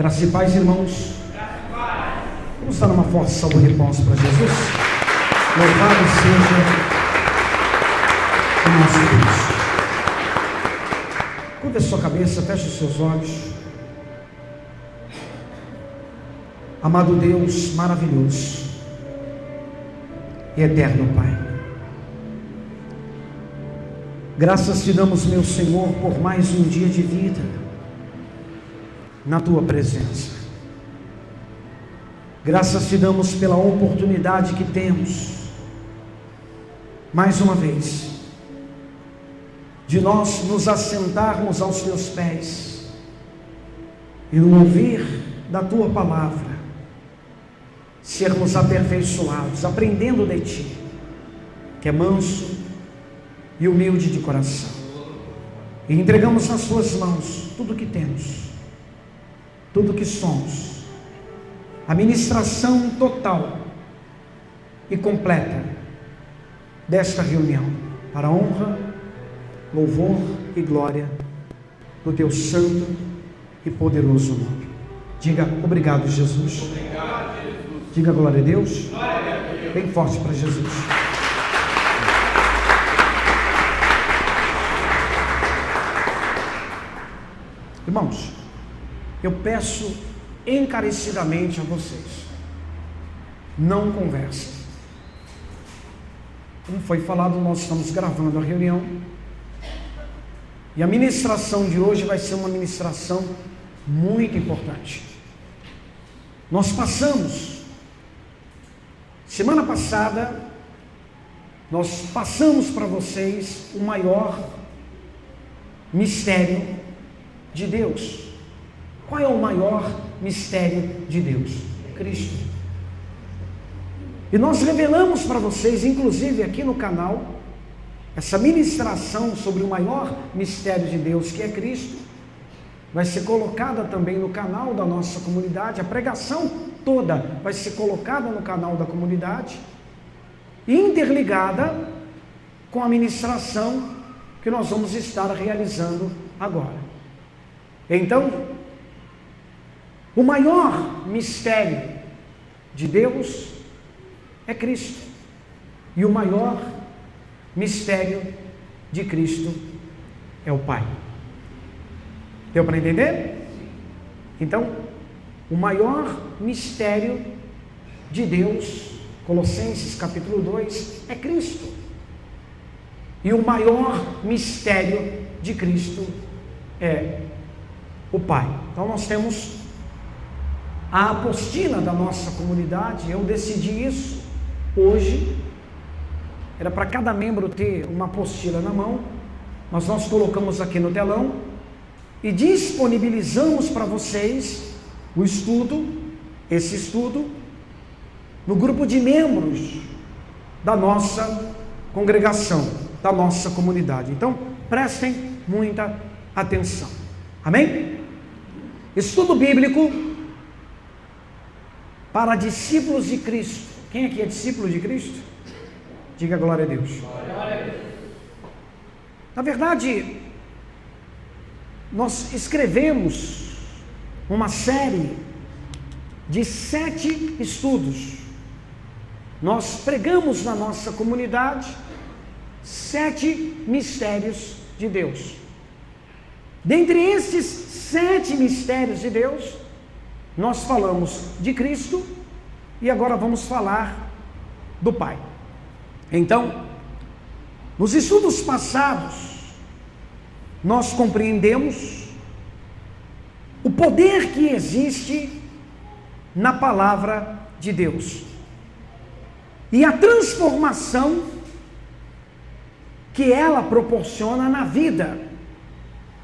Graça e paz, irmãos. Vamos dar uma forte salva de palmas para Jesus. Louvado seja o nosso Deus. Curva a sua cabeça, feche os seus olhos. Amado Deus maravilhoso e eterno Pai, graças te damos, meu Senhor, por mais um dia de vida na tua presença. Graças te damos pela oportunidade que temos, mais uma vez, de nós nos assentarmos aos teus pés e no ouvir da tua palavra sermos aperfeiçoados, aprendendo de ti, que é manso e humilde de coração, e entregamos nas tuas mãos tudo o que temos, tudo o que somos, a ministração total e completa desta reunião, para a honra, louvor e glória do teu santo e poderoso nome. Diga obrigado, Jesus. Obrigado, Jesus. Diga glória a Deus. Glória a Deus. Bem forte para Jesus. Irmãos, eu peço encarecidamente a vocês, não conversem. Como foi falado, nós estamos gravando a reunião e a ministração de hoje vai ser uma ministração muito importante. Nós passamos, semana passada, nós passamos para vocês o maior mistério de Deus. Qual é o maior mistério de Deus? Cristo. E nós revelamos para vocês, inclusive aqui no canal, essa ministração sobre o maior mistério de Deus, que é Cristo, vai ser colocada também no canal da nossa comunidade. A pregação toda vai ser colocada no canal da comunidade, interligada com a ministração que nós vamos estar realizando agora. Então, o maior mistério de Deus é Cristo, e o maior mistério de Cristo é o Pai. Deu para entender? Então, o maior mistério de Deus, Colossenses capítulo 2, é Cristo. E o maior mistério de Cristo é o Pai. Então nós temos a apostila da nossa comunidade. Eu decidi isso hoje. Era para cada membro ter uma apostila na mão, mas nós colocamos aqui no telão e disponibilizamos para vocês o estudo, esse estudo, no grupo de membros da nossa congregação, da nossa comunidade. Então, prestem muita atenção. Amém? Estudo bíblico para discípulos de Cristo. Quem aqui é discípulo de Cristo? Diga glória a Deus. Glória a Deus. Na verdade, nós escrevemos uma série de 7 estudos. Nós pregamos na nossa comunidade 7 mistérios de Deus. Dentre esses 7 mistérios de Deus, nós falamos de Cristo e agora vamos falar do Pai. Então, nos estudos passados, nós compreendemos o poder que existe na palavra de Deus e a transformação que ela proporciona na vida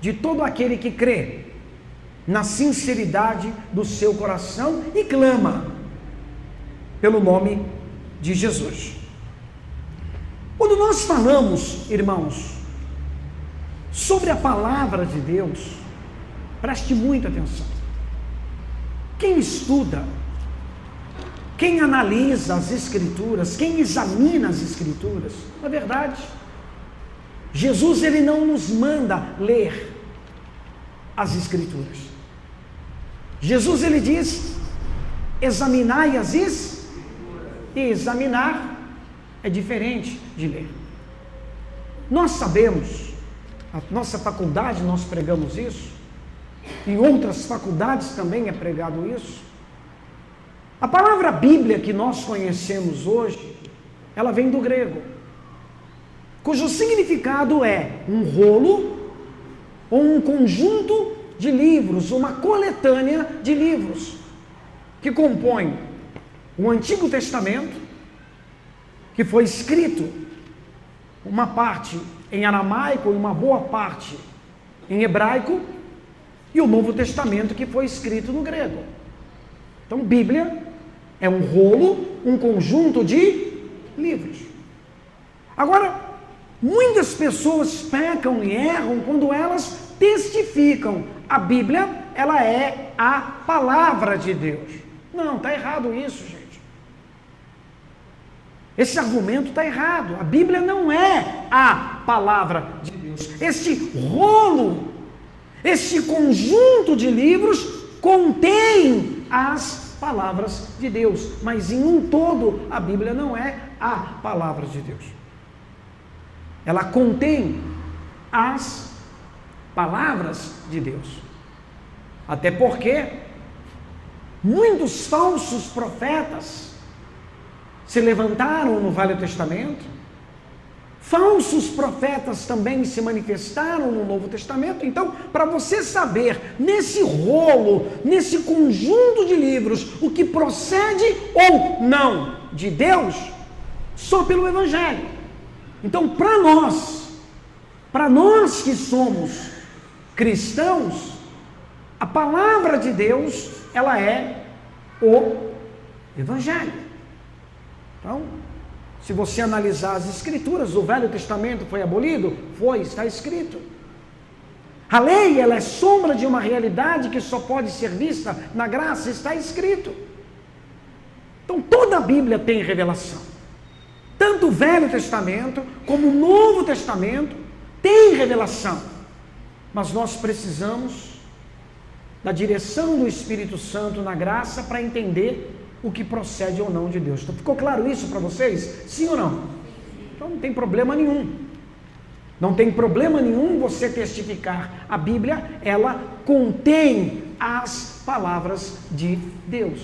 de todo aquele que crê na sinceridade do seu coração e clama pelo nome de Jesus. Quando nós falamos, irmãos, sobre a palavra de Deus, preste muita atenção. Quem estuda, quem analisa as Escrituras, quem examina as Escrituras, na verdade, Jesus ele não nos manda ler as Escrituras. Jesus ele diz: examinai as Escrituras. E examinar é diferente de ler. Nós sabemos, a nossa faculdade nós pregamos isso, em outras faculdades também é pregado isso. A palavra Bíblia que nós conhecemos hoje, ela vem do grego, cujo significado é um rolo ou um conjunto de livros, uma coletânea de livros, que compõe o Antigo Testamento, que foi escrito uma parte em aramaico e uma boa parte em hebraico, e o Novo Testamento, que foi escrito no grego. Então, Bíblia é um rolo, um conjunto de livros. Agora, muitas pessoas pecam e erram quando elas testificam: a Bíblia, ela é a palavra de Deus. Não, está errado isso, gente. Esse argumento está errado. A Bíblia não é a palavra de Deus. Este rolo, este conjunto de livros contém as palavras de Deus, mas em um todo a Bíblia não é a palavra de Deus. Ela contém as palavras de Deus. Até porque muitos falsos profetas se levantaram no Velho Testamento, falsos profetas também se manifestaram no Novo Testamento. Então, para você saber, nesse rolo, nesse conjunto de livros, o que procede ou não de Deus, só pelo Evangelho. Então, para nós que somos cristãos, a palavra de Deus, ela é o Evangelho. Então, se você analisar as Escrituras, o Velho Testamento foi abolido? Foi, está escrito. A lei, ela é sombra de uma realidade que só pode ser vista na graça, está escrito. Então, toda a Bíblia tem revelação. Tanto o Velho Testamento como o Novo Testamento tem revelação. Mas nós precisamos da direção do Espírito Santo na graça para entender o que procede ou não de Deus. Então, ficou claro isso para vocês? Sim ou não? Então não tem problema nenhum. Não tem problema nenhum você testificar. A Bíblia, ela contém as palavras de Deus.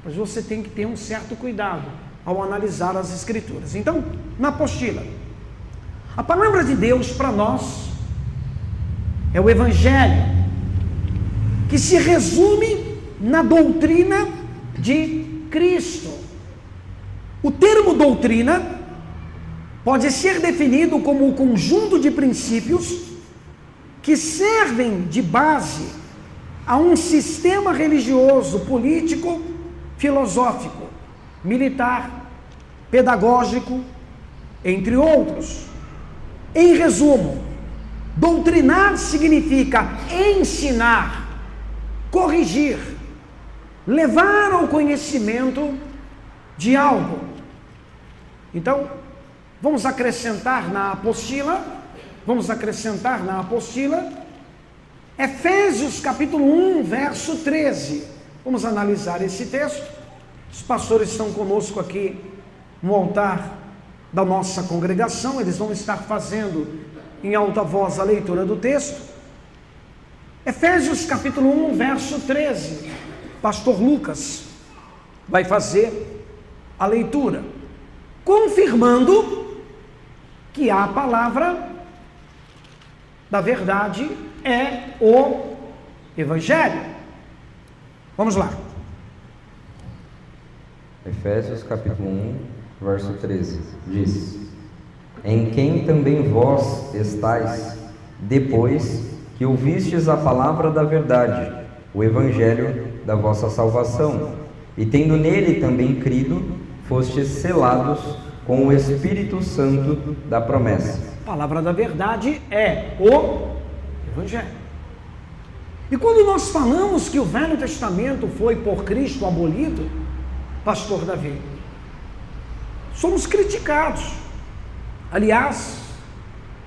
Mas você tem que ter um certo cuidado ao analisar as Escrituras. Então, na apostila, a palavra de Deus para nós é o Evangelho, que se resume na doutrina de Cristo. O termo doutrina pode ser definido como o conjunto de princípios que servem de base a um sistema religioso, político, filosófico, militar, pedagógico, entre outros. Em resumo, doutrinar significa ensinar, corrigir, levar ao conhecimento de algo. Então, vamos acrescentar na apostila, Efésios capítulo 1, verso 13. Vamos analisar esse texto. Os pastores estão conosco aqui no altar da nossa congregação, eles vão estar fazendo em alta voz a leitura do texto. Efésios capítulo 1, verso 13. Pastor Lucas vai fazer a leitura, confirmando que a palavra da verdade é o Evangelho. Vamos lá. Efésios capítulo 1, verso 13, diz: em quem também vós estáis, depois que ouvistes a palavra da verdade, o Evangelho da vossa salvação, e tendo nele também crido, fostes selados com o Espírito Santo da promessa. A palavra da verdade é o Evangelho. E quando nós falamos que o Velho Testamento foi por Cristo abolido, pastor Davi, somos criticados. Aliás,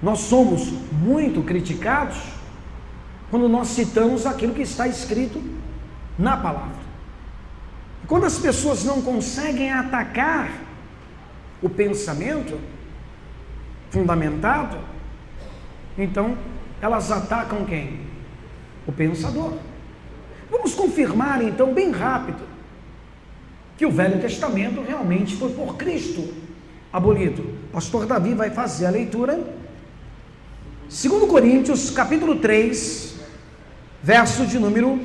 nós somos muito criticados quando nós citamos aquilo que está escrito na palavra. E quando as pessoas não conseguem atacar o pensamento fundamentado, então elas atacam quem? O pensador. Vamos confirmar então bem rápido que o Velho Testamento realmente foi por Cristo abolido. Pastor Davi vai fazer a leitura. 2 Coríntios capítulo 3, verso de número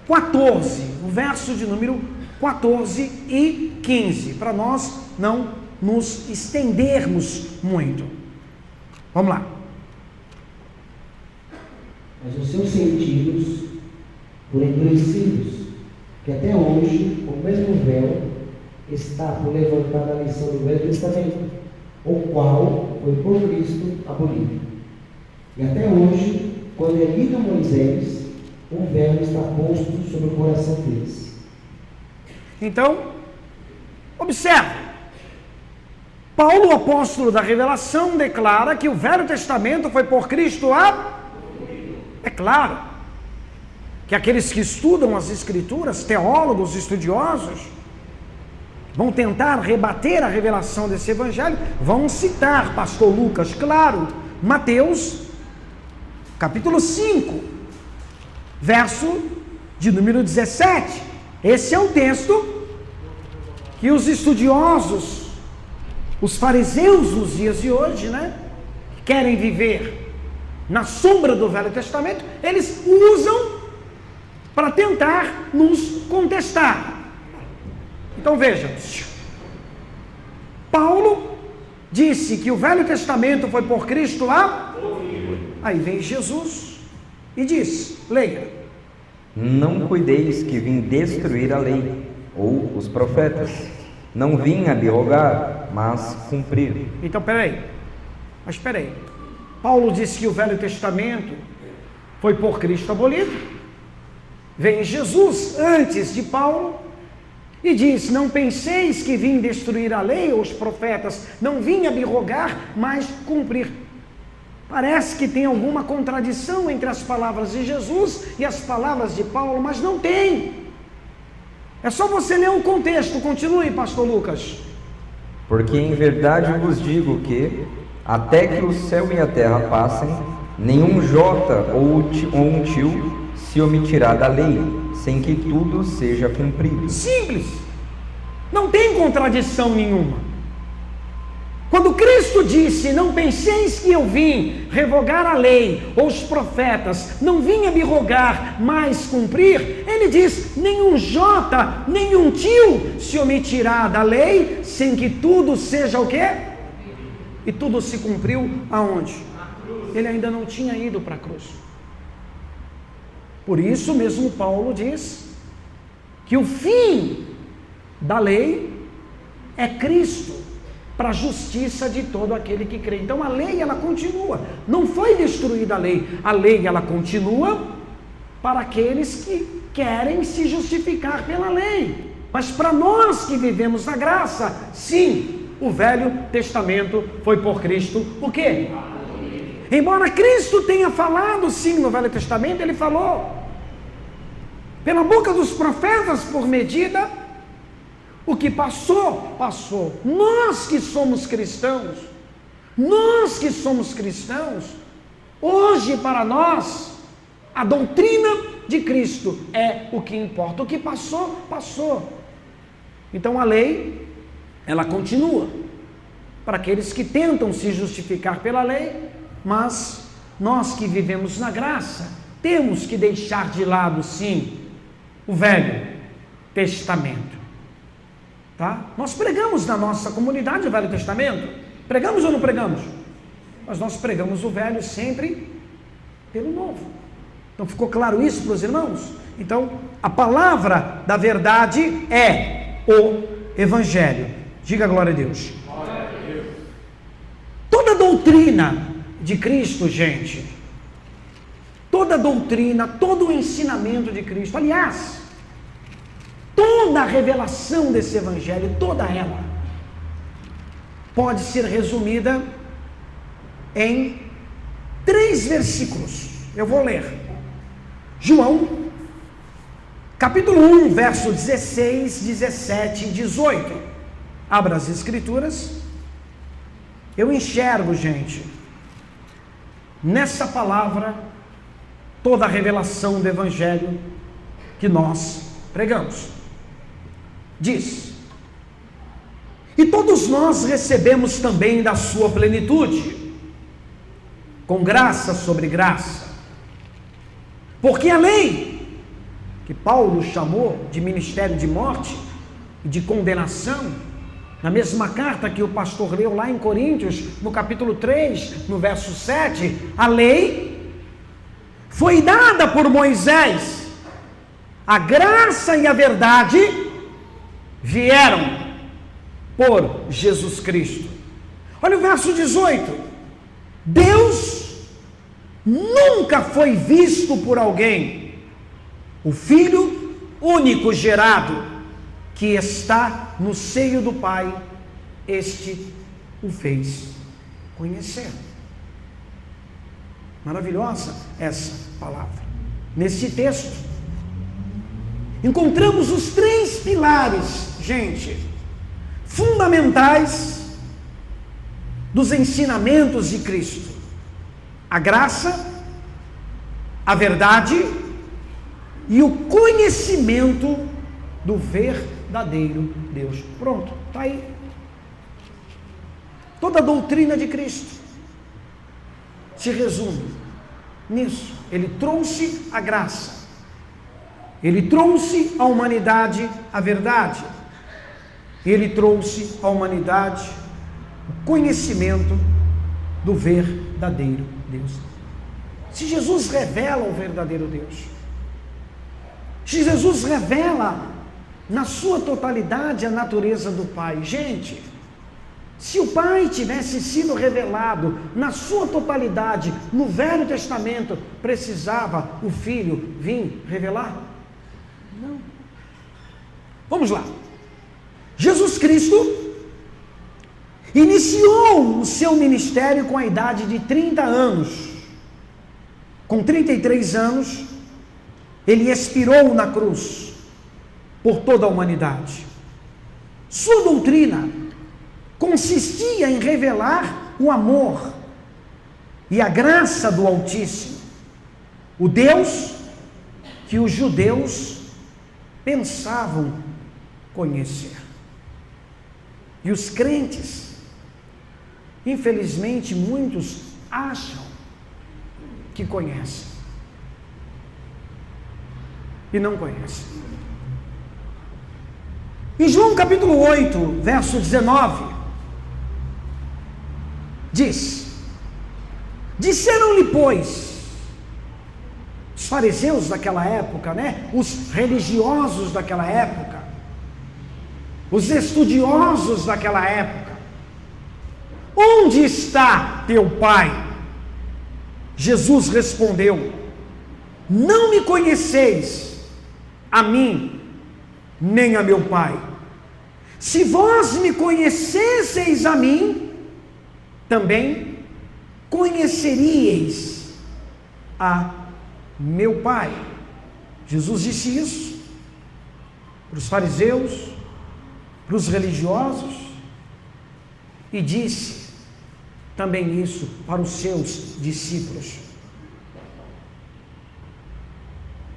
14, o verso de número 14 e 15, para nós não nos estendermos muito. Vamos lá. Mas os seus sentidos foram endurecidos, que até hoje o mesmo véu está por levantar na lição do Velho Testamento, o qual foi por Cristo abolido. E até hoje, quando é lido Moisés, o véu está posto sobre o coração deles. Então, observe. Paulo, o apóstolo da revelação, declara que o Velho Testamento foi por Cristo abolido. É claro que aqueles que estudam as Escrituras, teólogos, estudiosos, vão tentar rebater a revelação desse Evangelho, vão citar, pastor Lucas, claro, Mateus, capítulo 5, verso de número 17. Esse é o texto que os estudiosos, os fariseus nos dias de hoje, que querem viver na sombra do Velho Testamento, eles usam para tentar nos contestar. Então vejam, Paulo disse que o Velho Testamento foi por Cristo Aí vem Jesus e diz, leia: Não cuideis que vim destruir a lei, ou os profetas. Não vim abrogar, mas cumprir. Então, mas peraí. Paulo disse que o Velho Testamento foi por Cristo abolido. Vem Jesus antes de Paulo e diz: não penseis que vim destruir a lei ou os profetas. Não vim abrogar, mas cumprir. Parece que tem alguma contradição entre as palavras de Jesus e as palavras de Paulo, mas não tem. É só você ler o contexto. Continue, pastor Lucas. Porque em verdade vos digo que, até que o céu e a terra passem, nenhum jota ou um tio se omitirá da lei, sem que tudo seja cumprido. Simples. Não tem contradição nenhuma. Quando Cristo disse: não penseis que eu vim revogar a lei ou os profetas, não vim abrogar, mas cumprir, ele diz: nenhum jota, nenhum tio se omitirá da lei, sem que tudo seja o quê? E tudo se cumpriu aonde? Ele ainda não tinha ido para a cruz. Por isso mesmo Paulo diz que o fim da lei é Cristo, para a justiça de todo aquele que crê. Então a lei, ela continua. Não foi destruída a lei ela continua para aqueles que querem se justificar pela lei. Mas para nós que vivemos na graça, sim, o Velho Testamento foi por Cristo o quê? Embora Cristo tenha falado, sim, no Velho Testamento, ele falou pela boca dos profetas por medida. O que passou, passou. Nós que somos cristãos, hoje para nós, a doutrina de Cristo é o que importa. O que passou, passou. Então a lei, ela continua para aqueles que tentam se justificar pela lei, mas nós que vivemos na graça, temos que deixar de lado, sim, o Velho Testamento. Tá? Nós pregamos na nossa comunidade o Velho Testamento? Pregamos ou não pregamos? Mas nós pregamos o Velho sempre pelo Novo. Então ficou claro isso para os irmãos? Então a palavra da verdade é o Evangelho. Diga glória a Deus. Glória a Deus. Toda doutrina de Cristo, gente, toda doutrina, todo o ensinamento de Cristo, aliás, toda a revelação desse Evangelho, toda ela, pode ser resumida em 3 versículos. Eu vou ler. João, capítulo 1, verso 16, 17 e 18. Abra as Escrituras. Eu enxergo, gente, nessa palavra, toda a revelação do Evangelho que nós pregamos. Diz: e todos nós recebemos também da sua plenitude, com graça sobre graça. Porque a lei, que Paulo chamou de ministério de morte e de condenação, na mesma carta que o pastor leu lá em Coríntios, no capítulo 3, no verso 7, a lei foi dada por Moisés, a graça e a verdade vieram por Jesus Cristo. Olha o verso 18: Deus nunca foi visto por alguém, o Filho único gerado, que está no seio do Pai, este o fez conhecer. Maravilhosa essa palavra. Neste texto, encontramos os 3 pilares, gente, fundamentais dos ensinamentos de Cristo: a graça, a verdade e o conhecimento do verdadeiro Deus. Pronto, está aí. Toda a doutrina de Cristo se resume nisso. Ele trouxe a graça, ele trouxe à humanidade a verdade, ele trouxe à humanidade o conhecimento do verdadeiro Deus. Se Jesus revela o verdadeiro Deus, se Jesus revela na sua totalidade a natureza do Pai, gente, se o Pai tivesse sido revelado na sua totalidade no Velho Testamento, precisava o Filho vir revelar? Não. Vamos lá. Jesus Cristo iniciou o seu ministério com a idade de 30 anos. Com 33 anos, ele expirou na cruz por toda a humanidade. Sua doutrina consistia em revelar o amor e a graça do Altíssimo, o Deus que os judeus pensavam conhecer. E os crentes, infelizmente, muitos acham que conhecem e não conhecem. Em João capítulo 8, verso 19, diz: disseram-lhe, pois, os fariseus daquela época, os religiosos daquela época, os estudiosos daquela época: onde está teu pai? Jesus respondeu: não me conheceis, a mim, nem a meu Pai. Se vós me conhecesseis a mim, também conheceríeis a meu Pai. Jesus disse isso para os fariseus, para os religiosos, e disse também isso para os seus discípulos.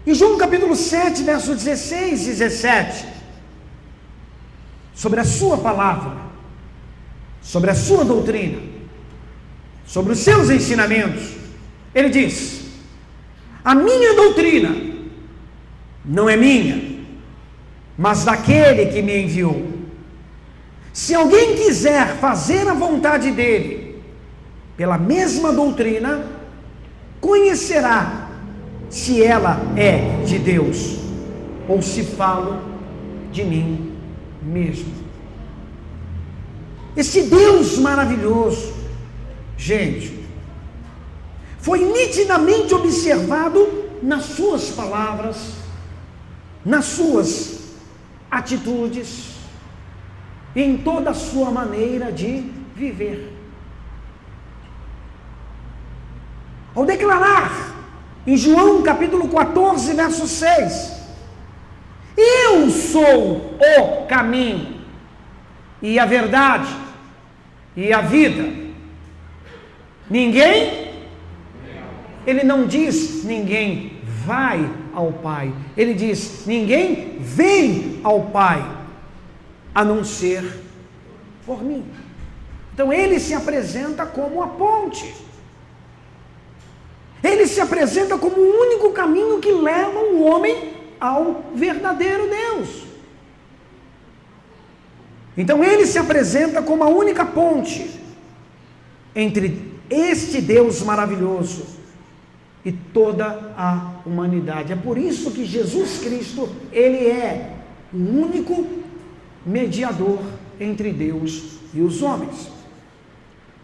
Em João capítulo 7, verso 16 e 17, sobre a sua palavra, sobre a sua doutrina, sobre os seus ensinamentos, ele diz: a minha doutrina não é minha, mas daquele que me enviou. Se alguém quiser fazer a vontade dele, pela mesma doutrina, conhecerá se ela é de Deus, ou se falo de mim mesmo. Esse Deus maravilhoso, gente, foi nitidamente observado nas suas palavras, nas suas atitudes, em toda a sua maneira de viver. Ao declarar em João capítulo 14, verso 6, Eu sou o caminho e a verdade e a vida. Ele não diz ninguém vai ao Pai. Ele diz ninguém vem ao Pai a não ser por mim. Então ele se apresenta como a ponte. Ele se apresenta como o único caminho que leva o homem ao verdadeiro Deus. Então ele se apresenta como a única ponte entre este Deus maravilhoso e toda a humanidade. É por isso que Jesus Cristo, ele é o único mediador entre Deus e os homens.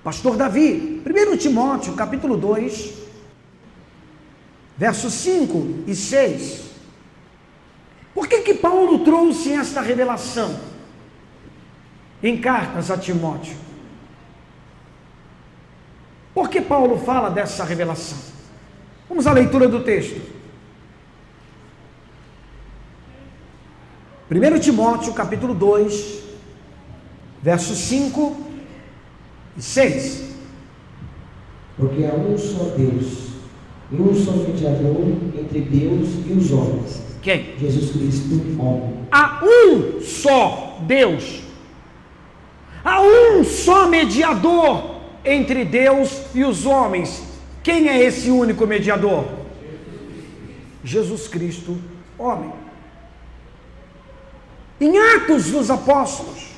Pastor Davi, 1 Timóteo, capítulo 2, versos 5 e 6. Por que Paulo trouxe esta revelação em cartas a Timóteo? Por que Paulo fala dessa revelação? Vamos à leitura do texto. 1 Timóteo, capítulo 2, versos 5 e 6. Porque há um só Deus e um só mediador entre Deus e os homens. Quem? Jesus Cristo, homem. Há um só Deus. Há um só mediador entre Deus e os homens. Quem é esse único mediador? Jesus Cristo, homem. Em Atos dos Apóstolos,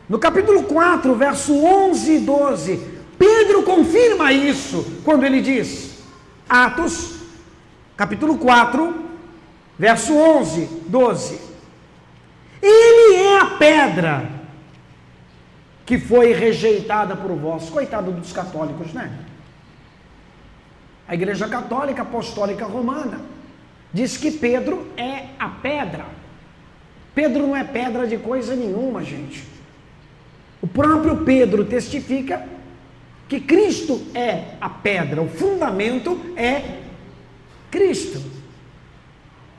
no capítulo 4, verso 11 e 12, Pedro confirma isso quando ele diz, Atos, capítulo 4, verso 11, 12, ele é a pedra que foi rejeitada por vós. Coitado dos católicos, né? A Igreja Católica Apostólica Romana diz que Pedro é a pedra. Pedro não é pedra de coisa nenhuma, gente. O próprio Pedro testifica que Cristo é a pedra, o fundamento é Cristo.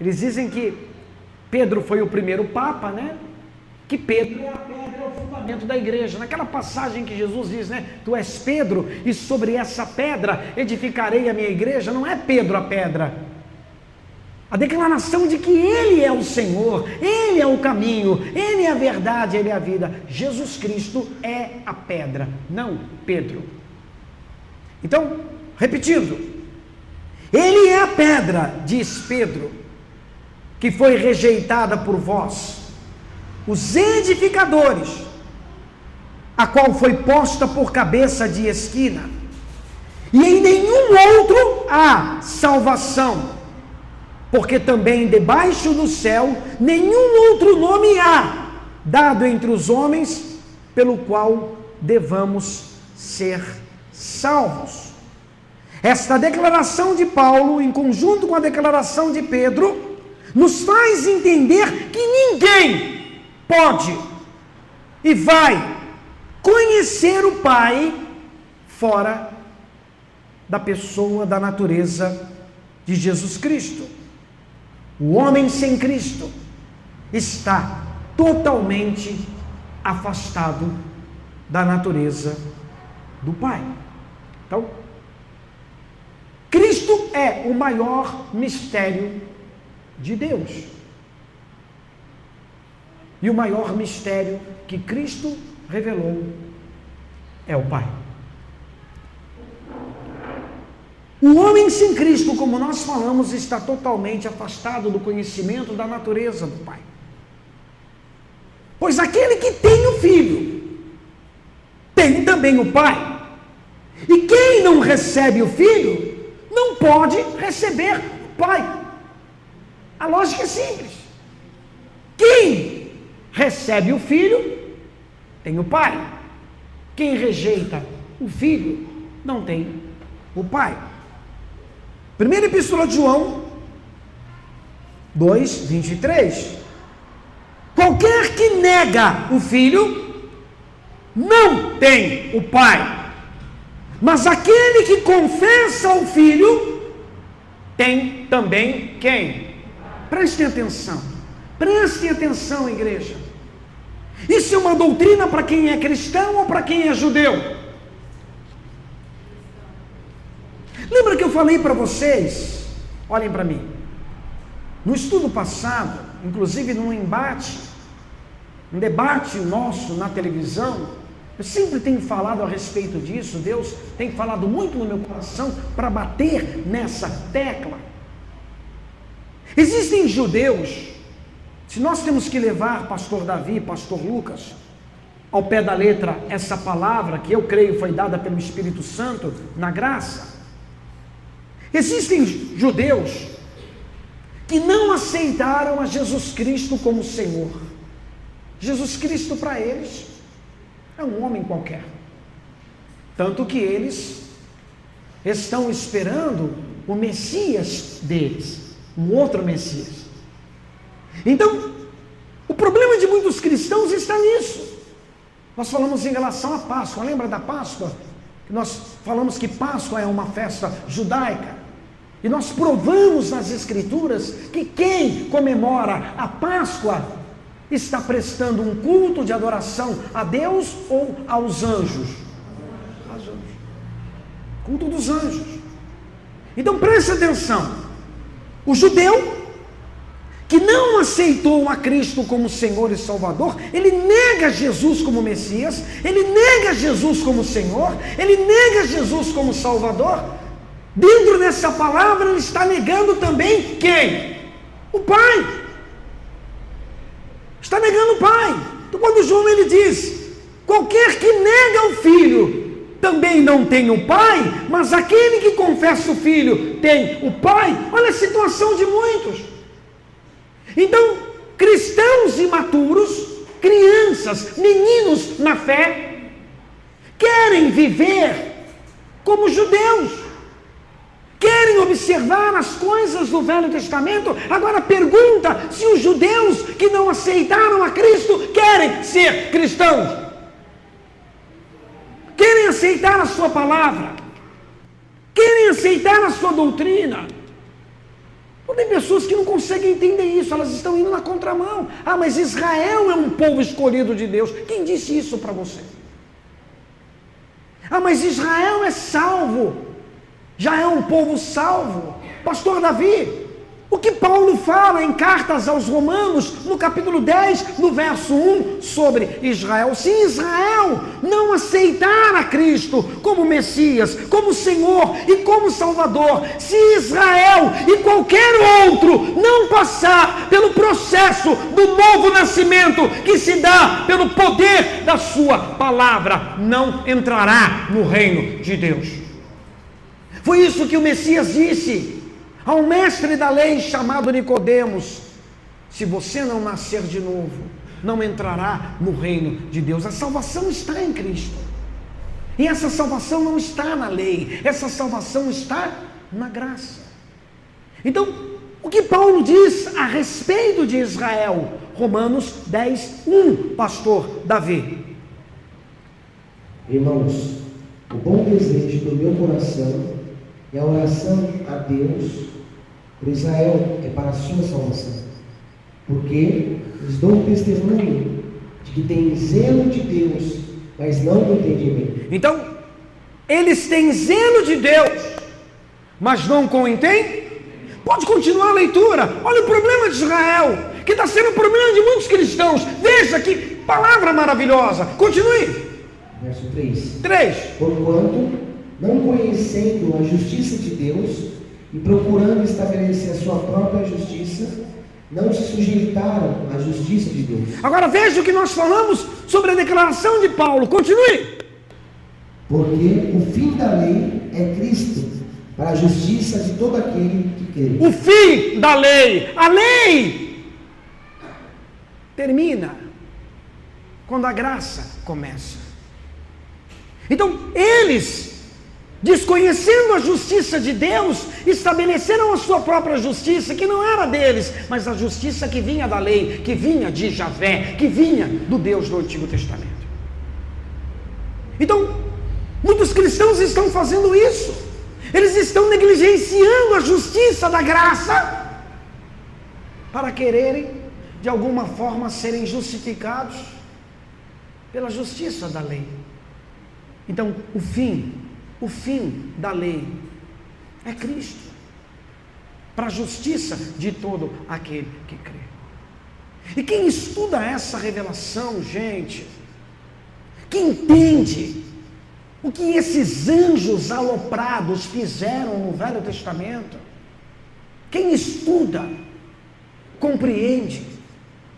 Eles dizem que Pedro foi o primeiro Papa, né? Que Pedro é a pedra, é o fundamento da igreja. Naquela passagem que Jesus diz, né? Tu és Pedro e sobre essa pedra edificarei a minha igreja. Não é Pedro a pedra. A declaração de que Ele é o Senhor, Ele é o caminho, Ele é a verdade, Ele é a vida. Jesus Cristo é a pedra, não Pedro. Então, repetindo, Ele é a pedra, diz Pedro, que foi rejeitada por vós, os edificadores, a qual foi posta por cabeça de esquina, e em nenhum outro há salvação, porque também debaixo do céu nenhum outro nome há dado entre os homens pelo qual devamos ser salvos. Esta declaração de Paulo, em conjunto com a declaração de Pedro, nos faz entender que ninguém pode e vai conhecer o Pai fora da pessoa, da natureza de Jesus Cristo. O homem sem Cristo está totalmente afastado da natureza do Pai. Então, Cristo é o maior mistério de Deus. E o maior mistério que Cristo revelou é o Pai. O homem sem Cristo, como nós falamos, está totalmente afastado do conhecimento da natureza do Pai. Pois aquele que tem o Filho, tem também o Pai. E quem não recebe o Filho, não pode receber o Pai. A lógica é simples. Quem recebe o Filho, tem o Pai. Quem rejeita o Filho, não tem o Pai. Primeira Epístola de João 2, 23. Qualquer que nega o Filho, não tem o Pai. Mas aquele que confessa o Filho, tem também quem? prestem atenção, igreja. Isso é uma doutrina para quem é cristão ou para quem é judeu? Lembra que eu falei para vocês, olhem para mim, no estudo passado, inclusive num debate nosso na televisão, eu sempre tenho falado a respeito disso, Deus tem falado muito no meu coração para bater nessa tecla. Existem judeus, se nós temos que levar pastor Davi, pastor Lucas, ao pé da letra essa palavra que eu creio foi dada pelo Espírito Santo na graça, existem judeus que não aceitaram a Jesus Cristo como Senhor. Jesus Cristo para eles é um homem qualquer, tanto que eles estão esperando o Messias deles, um outro Messias. Então, o problema de muitos cristãos está nisso. Nós falamos em relação à Páscoa, lembra da Páscoa? Nós falamos que Páscoa é uma festa judaica, e nós provamos nas Escrituras que quem comemora a Páscoa está prestando um culto de adoração a Deus ou aos anjos? Aos anjos. Culto dos anjos. Então preste atenção, o judeu que não aceitou a Cristo como Senhor e Salvador, ele nega Jesus como Messias, ele nega Jesus como Senhor, ele nega Jesus como Salvador. Dentro dessa palavra ele está negando também quem? O Pai. Está negando o Pai. Então quando João ele diz, qualquer que nega o Filho também não tem o Pai, mas aquele que confessa o Filho tem o Pai. Olha a situação de muitos. Então, cristãos imaturos, crianças, meninos na fé, querem viver como judeus, querem observar as coisas do Velho Testamento. Agora pergunta se os judeus que não aceitaram a Cristo querem ser cristãos, querem aceitar a sua palavra, querem aceitar a sua doutrina. Tem pessoas que não conseguem entender isso, elas estão indo na contramão. Ah, mas Israel é um povo escolhido de Deus. Quem disse isso para você? Ah, mas Israel é salvo, já é um povo salvo. Pastor Davi, o que Paulo fala em cartas aos Romanos, no capítulo 10, no verso 1, sobre Israel. Se Israel não aceitar a Cristo como Messias, como Senhor e como Salvador, se Israel e qualquer outro não passar pelo processo do novo nascimento que se dá pelo poder da sua palavra, não entrará no reino de Deus. Foi isso que o Messias disse ao mestre da lei chamado Nicodemos: se você não nascer de novo, não entrará no reino de Deus. A salvação está em Cristo, e essa salvação não está na lei, essa salvação está na graça. Então, o que Paulo diz a respeito de Israel? Romanos 10, 1, pastor Davi. Irmãos, o bom desejo do meu coração e a oração a Deus por Israel é para a sua salvação, porque lhes dou testemunho de que têm zelo de Deus, mas não do entendimento. Então, eles têm zelo de Deus, mas não com entendimento. Pode continuar a leitura. Olha o problema de Israel, que está sendo o problema de muitos cristãos. Veja que palavra maravilhosa. Continue. Verso 3. 3. Porquanto, não conhecendo a justiça de Deus e procurando estabelecer a sua própria justiça, não se sujeitaram à justiça de Deus. Agora veja o que nós falamos sobre a declaração de Paulo. Continue. Porque o fim da lei é Cristo, para a justiça de todo aquele que crê. O fim da lei. A lei termina quando a graça começa. Então, eles, desconhecendo a justiça de Deus, estabeleceram a sua própria justiça, que não era deles, mas a justiça que vinha da lei, que vinha de Javé, que vinha do Deus do Antigo Testamento. Então, muitos cristãos estão fazendo isso. Eles estão negligenciando a justiça da graça para quererem, de alguma forma, serem justificados pela justiça da lei. Então, o fim da lei é Cristo, para a justiça de todo aquele que crê. E quem estuda essa revelação, gente, que entende o que esses anjos aloprados fizeram no Velho Testamento, quem estuda, compreende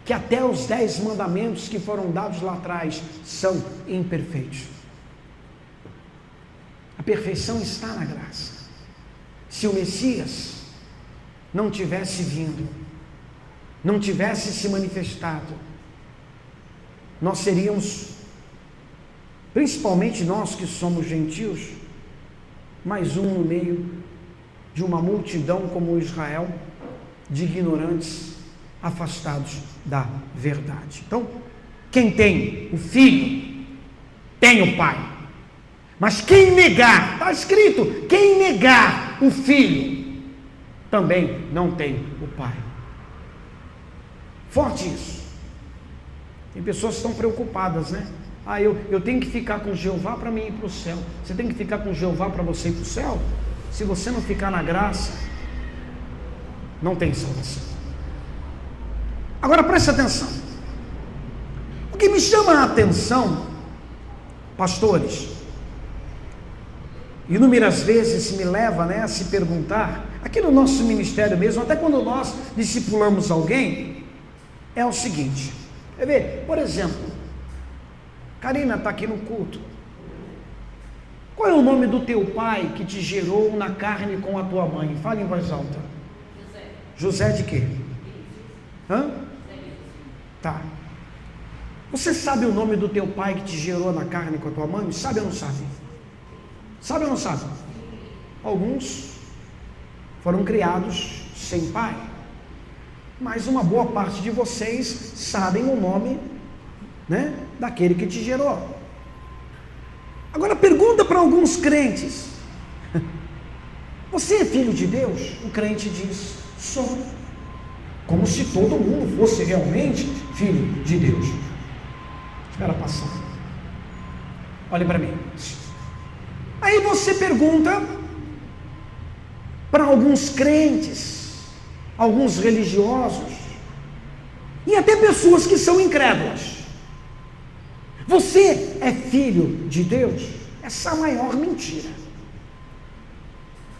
que até os 10 mandamentos que foram dados lá atrás são imperfeitos. A perfeição está na graça. Se o Messias não tivesse vindo, não tivesse se manifestado, nós seríamos, principalmente nós que somos gentios, mais um no meio de uma multidão como Israel, de ignorantes, afastados da verdade. Então, quem tem o Filho, tem o Pai. Mas quem negar, está escrito, quem negar o Filho, também não tem o Pai. Forte isso. Tem pessoas que estão preocupadas, né? Eu tenho que ficar com Jeová para mim ir para o céu. Você tem que ficar com Jeová para você ir para o céu? Se você não ficar na graça, não tem salvação. Agora preste atenção. O que me chama a atenção, pastores, inúmeras vezes me leva, a se perguntar, aqui no nosso ministério mesmo, até quando nós discipulamos alguém, é o seguinte, quer ver, por exemplo, Karina está aqui no culto, qual é o nome do teu pai que te gerou na carne com a tua mãe? Fale em voz alta. José de quê? Tá. Você sabe o nome do teu pai que te gerou na carne com a tua mãe? Sabe ou não sabe? Sabe ou não sabe? Alguns foram criados sem pai, mas uma boa parte de vocês sabem o nome, daquele que te gerou. Agora pergunta para alguns crentes: você é filho de Deus? O crente diz: sou. Como se todo mundo fosse realmente filho de Deus. Espera passar. Olhe para mim. Aí você pergunta para alguns crentes, alguns religiosos, e até pessoas que são incrédulas: você é filho de Deus? Essa é a maior mentira.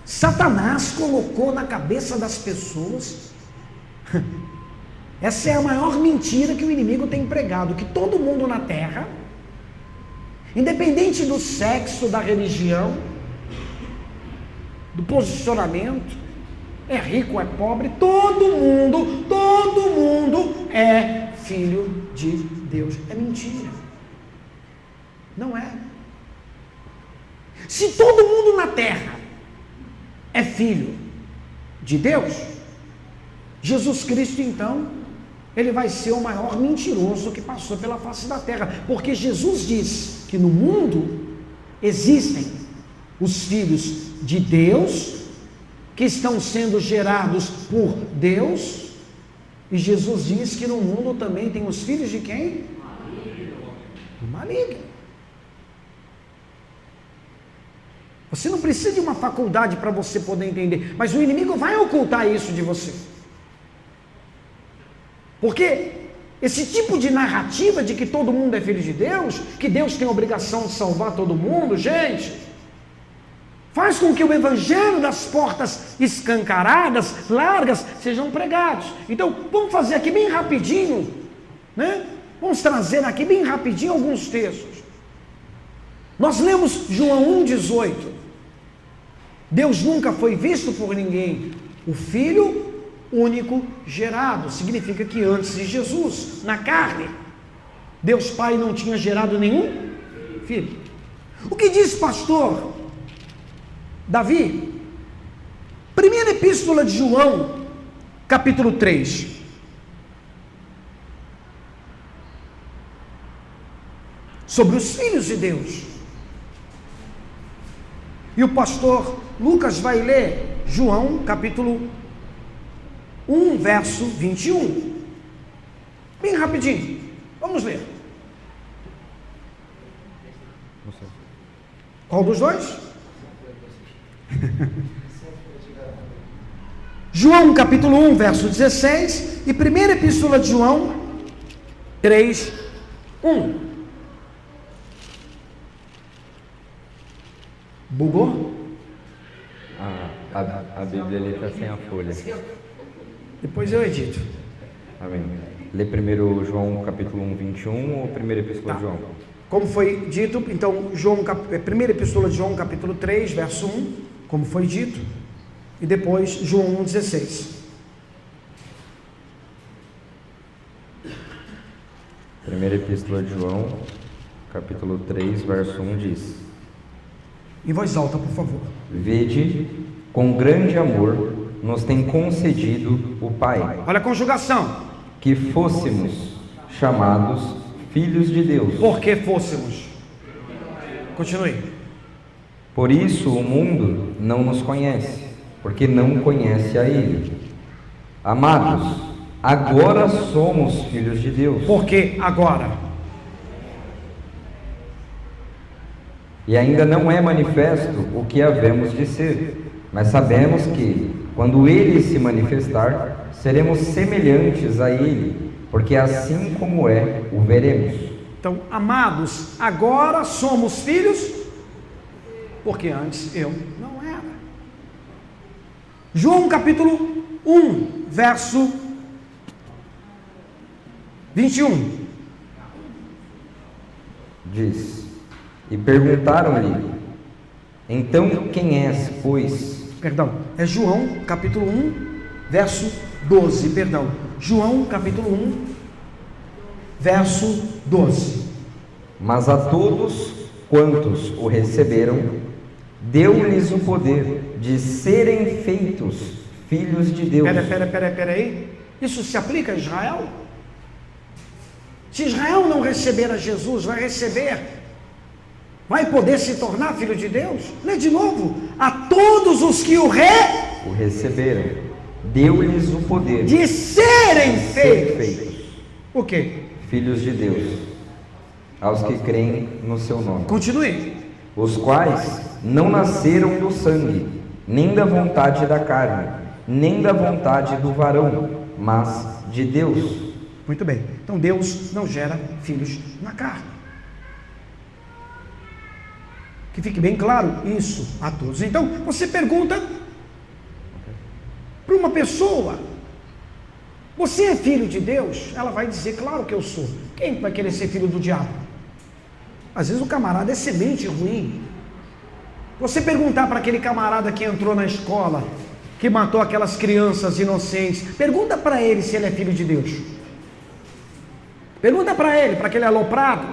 Satanás colocou na cabeça das pessoas, essa é a maior mentira que o inimigo tem pregado, que todo mundo na terra, independente do sexo, da religião, do posicionamento, é rico, é pobre, todo mundo é filho de Deus. É mentira. Não é. Se todo mundo na terra é filho de Deus, Jesus Cristo, então, ele vai ser o maior mentiroso que passou pela face da terra, porque Jesus diz que no mundo existem os filhos de Deus, que estão sendo gerados por Deus, e Jesus diz que no mundo também tem os filhos de quem? Maligno. Você não precisa de uma faculdade para você poder entender, mas o inimigo vai ocultar isso de você. Porque esse tipo de narrativa de que todo mundo é filho de Deus, que Deus tem a obrigação de salvar todo mundo, gente, faz com que o evangelho das portas escancaradas, largas, sejam pregados. Então, vamos fazer aqui bem rapidinho, Vamos trazer aqui bem rapidinho alguns textos. Nós lemos João 1,18. Deus nunca foi visto por ninguém. O Filho único gerado, significa que antes de Jesus, na carne, Deus Pai não tinha gerado nenhum filho. O que diz pastor Davi? Primeira epístola de João, capítulo 3. Sobre os filhos de Deus. E o pastor Lucas vai ler João, capítulo 1, verso 21. Bem rapidinho. Vamos ler. Qual dos dois? João capítulo 1, verso 16 e primeira epístola de João 3, 1. Bugou? A Bíblia ali está sem a folha. Depois eu edito. Amém. Lê primeiro João capítulo 1, 21 ou primeira epístola de João? Como foi dito, então, primeira epístola de João, capítulo 3, verso 1, como foi dito, e depois João 1, 16. Primeira epístola de João, capítulo 3, verso 1 diz: Em voz alta, por favor. Vede, com grande amor nos tem concedido o Pai, Olha a conjugação. que fôssemos chamados filhos de Deus. Porque fôssemos. Continue. Por isso o mundo não nos conhece, porque não conhece a Ele. Amados, agora somos filhos de Deus. Porque agora. E ainda não é manifesto o que havemos de ser, mas sabemos que, quando Ele se manifestar, seremos semelhantes a Ele, porque assim como é, o veremos. Então, amados, agora somos filhos, porque antes eu não era. João capítulo 1, verso 21. Diz: E perguntaram-lhe: Então quem és, pois? Perdão, é João capítulo 1, verso 12, perdão. João capítulo 1, verso 12. Mas a todos quantos o receberam, deu-lhes o poder de serem feitos filhos de Deus. Pera aí. Isso se aplica a Israel? Se Israel não receber a Jesus, vai poder se tornar filho de Deus? Lê de novo. A todos os que o receberam, deu-lhes o poder de serem ser feitos. O quê? Filhos de Deus, aos que creem no seu nome. Continue. Os quais não nasceram do sangue, nem da vontade da carne, nem da vontade do varão, mas de Deus. Muito bem. Então Deus não gera filhos na carne. Que fique bem claro isso a todos. Então, você pergunta para uma pessoa: você é filho de Deus? Ela vai dizer: claro que eu sou. Quem vai querer ser filho do diabo? Às vezes o camarada é semente ruim. Você perguntar para aquele camarada que entrou na escola, que matou aquelas crianças inocentes, pergunta para ele se ele é filho de Deus. Pergunta para ele, para aquele aloprado,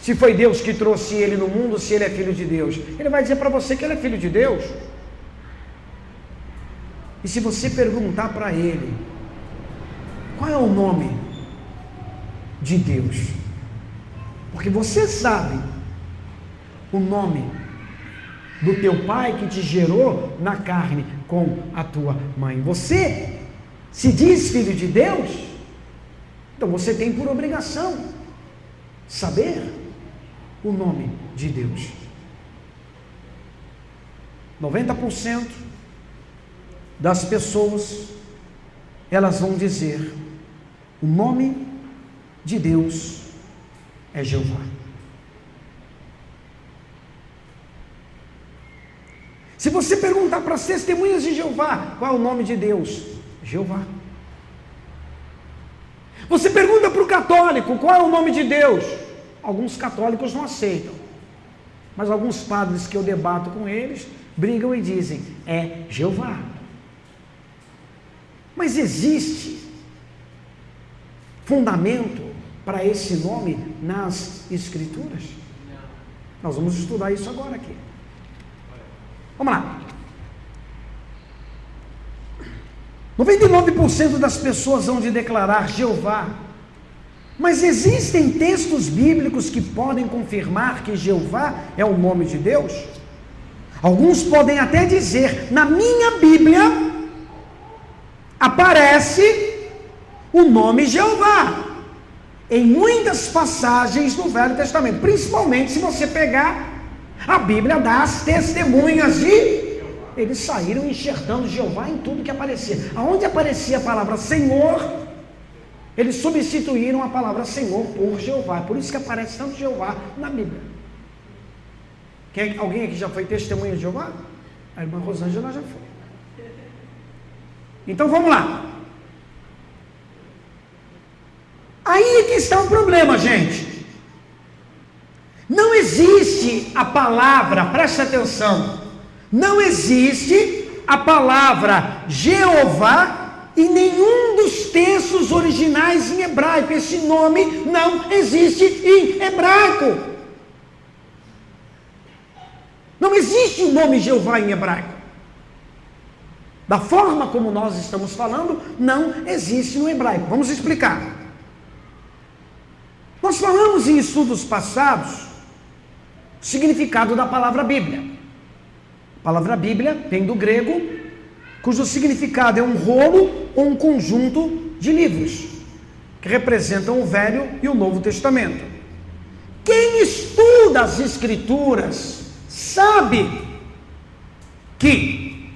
se foi Deus que trouxe ele no mundo, se ele é filho de Deus. Ele vai dizer para você que ele é filho de Deus. E se você perguntar para ele qual é o nome de Deus, porque você sabe o nome do teu pai que te gerou na carne com a tua mãe, você se diz filho de Deus, então você tem por obrigação saber o nome de Deus. 90% das pessoas, elas vão dizer: o nome de Deus é Jeová. Se você perguntar para as testemunhas de Jeová, qual é o nome de Deus? Jeová. Você pergunta para o católico, qual é o nome de Deus? Alguns católicos não aceitam, mas alguns padres que eu debato com eles, brigam e dizem: é Jeová. Mas existe fundamento para esse nome nas Escrituras? Nós vamos estudar isso agora aqui. Vamos lá. 99% das pessoas vão de declarar Jeová, mas existem textos bíblicos que podem confirmar que Jeová é o nome de Deus? Alguns podem até dizer: na minha Bíblia aparece o nome Jeová em muitas passagens do Velho Testamento, principalmente se você pegar a Bíblia das testemunhas de... Eles saíram enxertando Jeová em tudo que aparecia. Aonde aparecia a palavra Senhor, eles substituíram a palavra Senhor por Jeová. Por isso que aparece tanto Jeová na Bíblia. Alguém aqui já foi testemunha de Jeová? A irmã Rosângela já foi. Então vamos lá. Aí que está o problema, gente. Não existe a palavra, preste atenção, não existe a palavra Jeová em nenhum dos textos originais em hebraico. Esse nome não existe em hebraico. Não existe o nome Jeová em hebraico. Da forma como nós estamos falando, não existe no hebraico. Vamos explicar. Nós falamos em estudos passados o significado da palavra Bíblia. A palavra Bíblia vem do grego, cujo significado é um rolo ou um conjunto de livros, que representam o Velho e o Novo Testamento. Quem estuda as Escrituras sabe que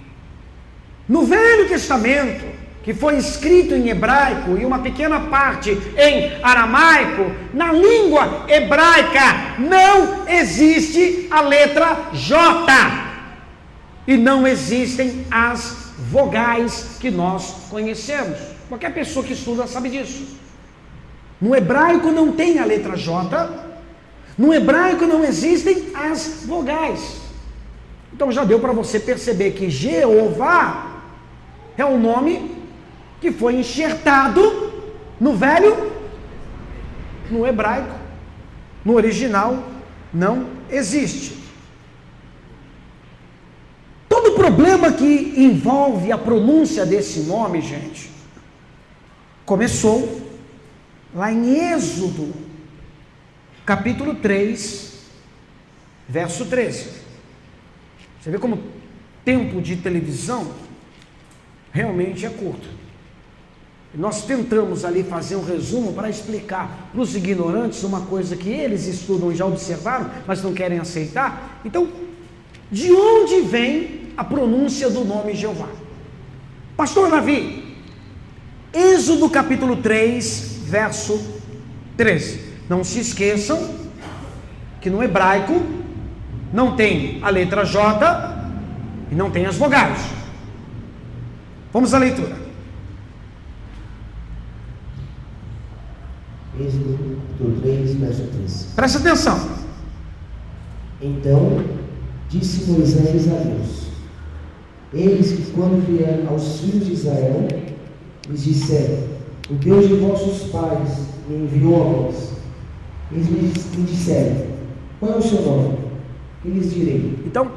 no Velho Testamento, que foi escrito em hebraico e uma pequena parte em aramaico, na língua hebraica não existe a letra J e não existem as vogais que nós conhecemos. Qualquer pessoa que estuda sabe disso. No hebraico não tem a letra J, no hebraico não existem as vogais. Então já deu para você perceber que Jeová é um nome que foi enxertado no Velho, no hebraico, no original não existe. Todo problema que envolve a pronúncia desse nome, gente, começou lá em Êxodo, capítulo 3, verso 13. Você vê como tempo de televisão realmente é curto. Nós tentamos ali fazer um resumo para explicar para os ignorantes uma coisa que eles estudam e já observaram, mas não querem aceitar. Então, de onde vem a pronúncia do nome Jeová? Pastor Davi, Êxodo capítulo 3, verso 13. Não se esqueçam que no hebraico não tem a letra J e não tem as vogais. Vamos à leitura. Êxodo 3, verso 13. Presta atenção. Então disse Moisés a Deus: eis que quando vier aos filhos de Israel, lhes disseram: o Deus de vossos pais me enviou a vós. Eles me disseram: qual é o seu nome? E lhes direi. Então,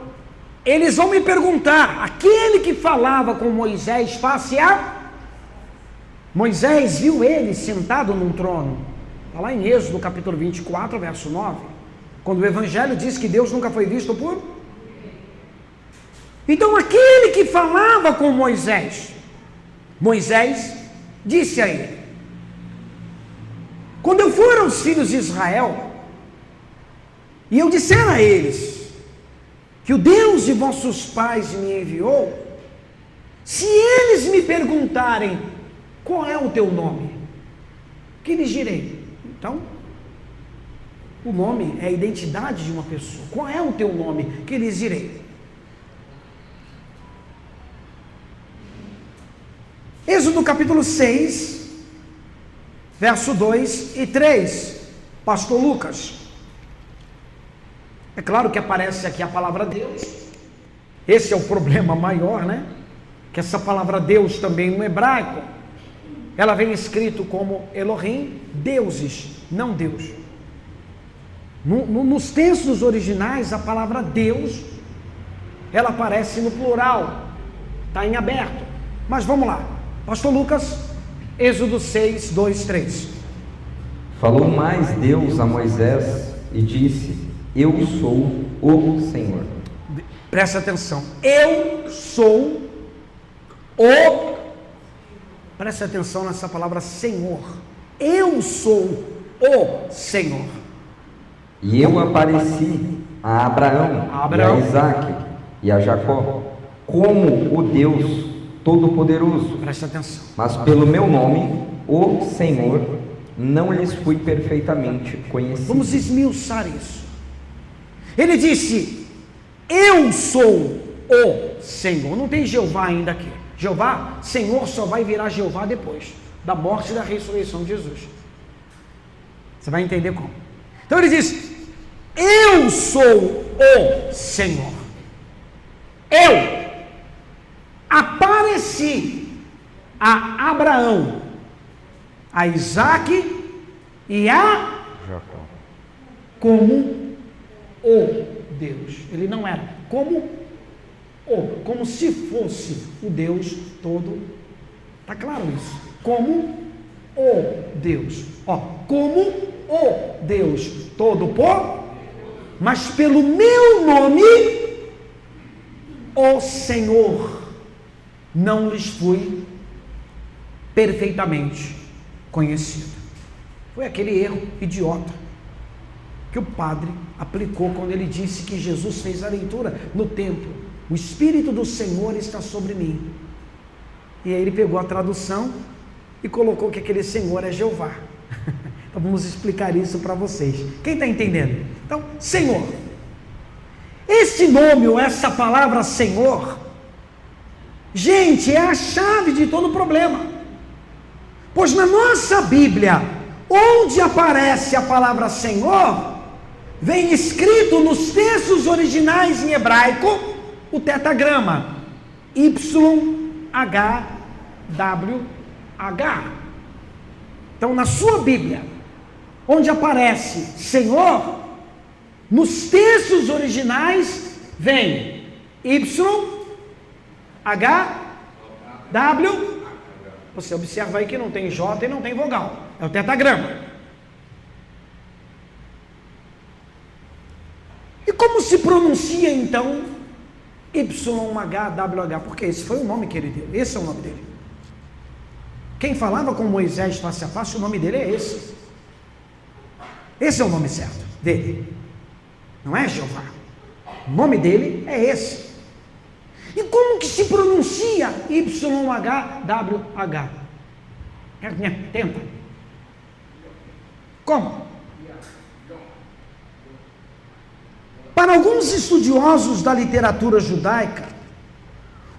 eles vão me perguntar: aquele que falava com Moisés face a... Moisés viu ele sentado num trono. Está lá em Êxodo capítulo 24, verso 9. Quando o Evangelho diz que Deus nunca foi visto por... Então aquele que falava com Moisés, Moisés disse a ele: quando eu for aos filhos de Israel, e eu disser a eles que o Deus de vossos pais me enviou, se eles me perguntarem: qual é o teu nome? Que lhes direi? Então, o nome é a identidade de uma pessoa. Qual é o teu nome? Que lhes direi? Êxodo capítulo 6, verso 2 e 3. Pastor Lucas. É claro que aparece aqui a palavra Deus. Esse é o problema maior, né? Que essa palavra Deus também no hebraico, ela vem escrito como Elohim, deuses, não Deus. Nos textos originais, a palavra Deus, ela aparece no plural, está em aberto. Mas vamos lá, Pastor Lucas, Êxodo 6, 2, 3. Falou mais Deus a Moisés e disse: eu sou o Senhor. Presta atenção, eu sou o Preste atenção nessa palavra Senhor. Eu sou o Senhor. E eu apareci a Abraão, e a Isaque e a Jacó como o Deus Todo-Poderoso. Preste atenção. Mas pelo meu nome, o Senhor, não lhes fui perfeitamente conhecido. Vamos esmiuçar isso. Ele disse: eu sou o Senhor. Não tem Jeová ainda aqui. Jeová, Senhor, só vai virar Jeová depois da morte e da ressurreição de Jesus. Você vai entender como. Então ele diz: eu sou o Senhor. Eu apareci a Abraão, a Isaque e a Jacó. como o Deus. Ele não era como se fosse o Deus todo. Está claro isso? Como o Deus. Como o Deus todo mas pelo meu nome, o Senhor, não lhes fui perfeitamente conhecido. Foi aquele erro idiota que o padre aplicou quando ele disse que Jesus fez a leitura no templo: o Espírito do Senhor está sobre mim. E aí ele pegou a tradução e colocou que aquele Senhor é Jeová. Então vamos explicar isso para vocês. Quem está entendendo? Então, Senhor. Esse nome ou essa palavra Senhor, gente, é a chave de todo o problema. Pois na nossa Bíblia, onde aparece a palavra Senhor, vem escrito nos textos originais em hebraico o tetragrama YHWH. Então, na sua Bíblia, onde aparece Senhor, nos textos originais vem YHWH. Você observa aí que não tem J e não tem vogal. É o tetragrama. E como se pronuncia então YHWH? Porque esse foi o nome que ele deu. Esse é o nome dele. Quem falava com Moisés face a face, o nome dele é esse. Esse é o nome certo dele. Não é Jeová. O nome dele é esse. E como que se pronuncia YHWH? Tenta. Como? Para alguns estudiosos da literatura judaica,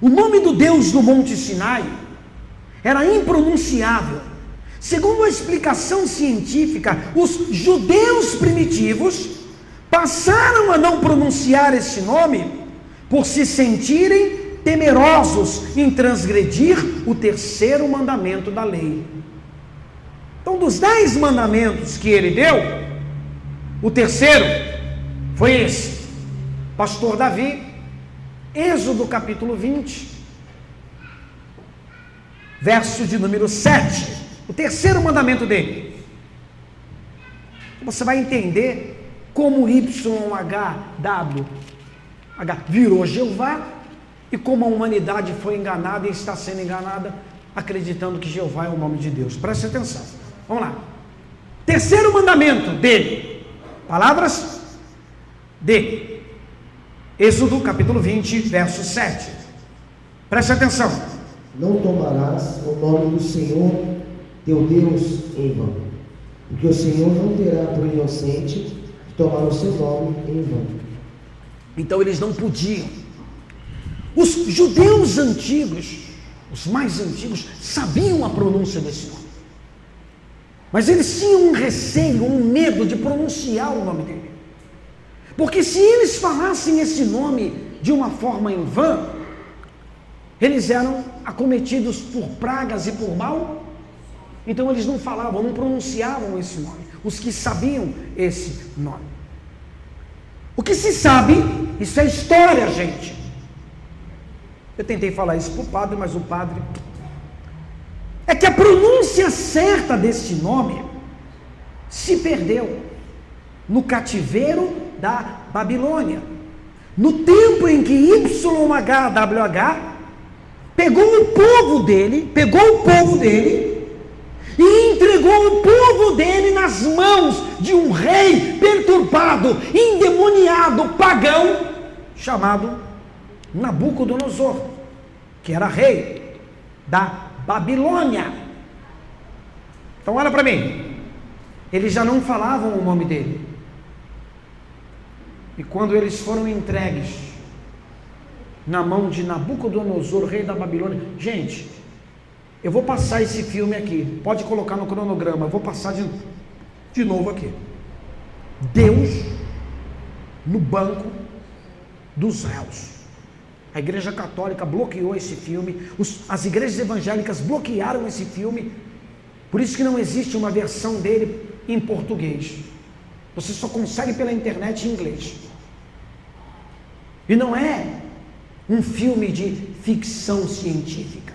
o nome do Deus do Monte Sinai era impronunciável. Segundo a explicação científica, os judeus primitivos passaram a não pronunciar esse nome por se sentirem temerosos em transgredir o terceiro mandamento da lei. Então, dos 10 mandamentos que ele deu, o terceiro foi esse. Pastor Davi, Êxodo capítulo 20, verso de número 7, o terceiro mandamento dele. Você vai entender como YHWH virou Jeová e como a humanidade foi enganada e está sendo enganada, acreditando que Jeová é o nome de Deus. Preste atenção. Vamos lá. Terceiro mandamento dele. Palavras dele. Êxodo capítulo 20, verso 7. Preste atenção. Não tomarás o nome do Senhor teu Deus em vão, porque o Senhor não terá por inocente de tomar o seu nome em vão. Então eles não podiam. Os judeus antigos, os mais antigos, sabiam a pronúncia desse nome, mas eles tinham um receio, um medo de pronunciar o nome dele, porque se eles falassem esse nome de uma forma em vão, eles eram acometidos por pragas e por mal. Então eles não falavam, não pronunciavam esse nome, os que sabiam esse nome. O que se sabe, isso é história, gente. Eu tentei falar isso para o padre, mas o padre... É que a pronúncia certa desse nome se perdeu no cativeiro da Babilônia. No tempo em que YHWH pegou o povo dele e entregou o povo dele nas mãos de um rei perturbado, endemoniado, pagão, chamado Nabucodonosor, que era rei da Babilônia. Então olha para mim, eles já não falavam o nome dele, e quando eles foram entregues na mão de Nabucodonosor, rei da Babilônia, gente, eu vou passar esse filme aqui, pode colocar no cronograma, eu vou passar de novo aqui. Deus no banco dos réus. A igreja católica bloqueou esse filme, as igrejas evangélicas bloquearam esse filme, por isso que não existe uma versão dele em português. Você só consegue pela internet em inglês. E não é um filme de ficção científica,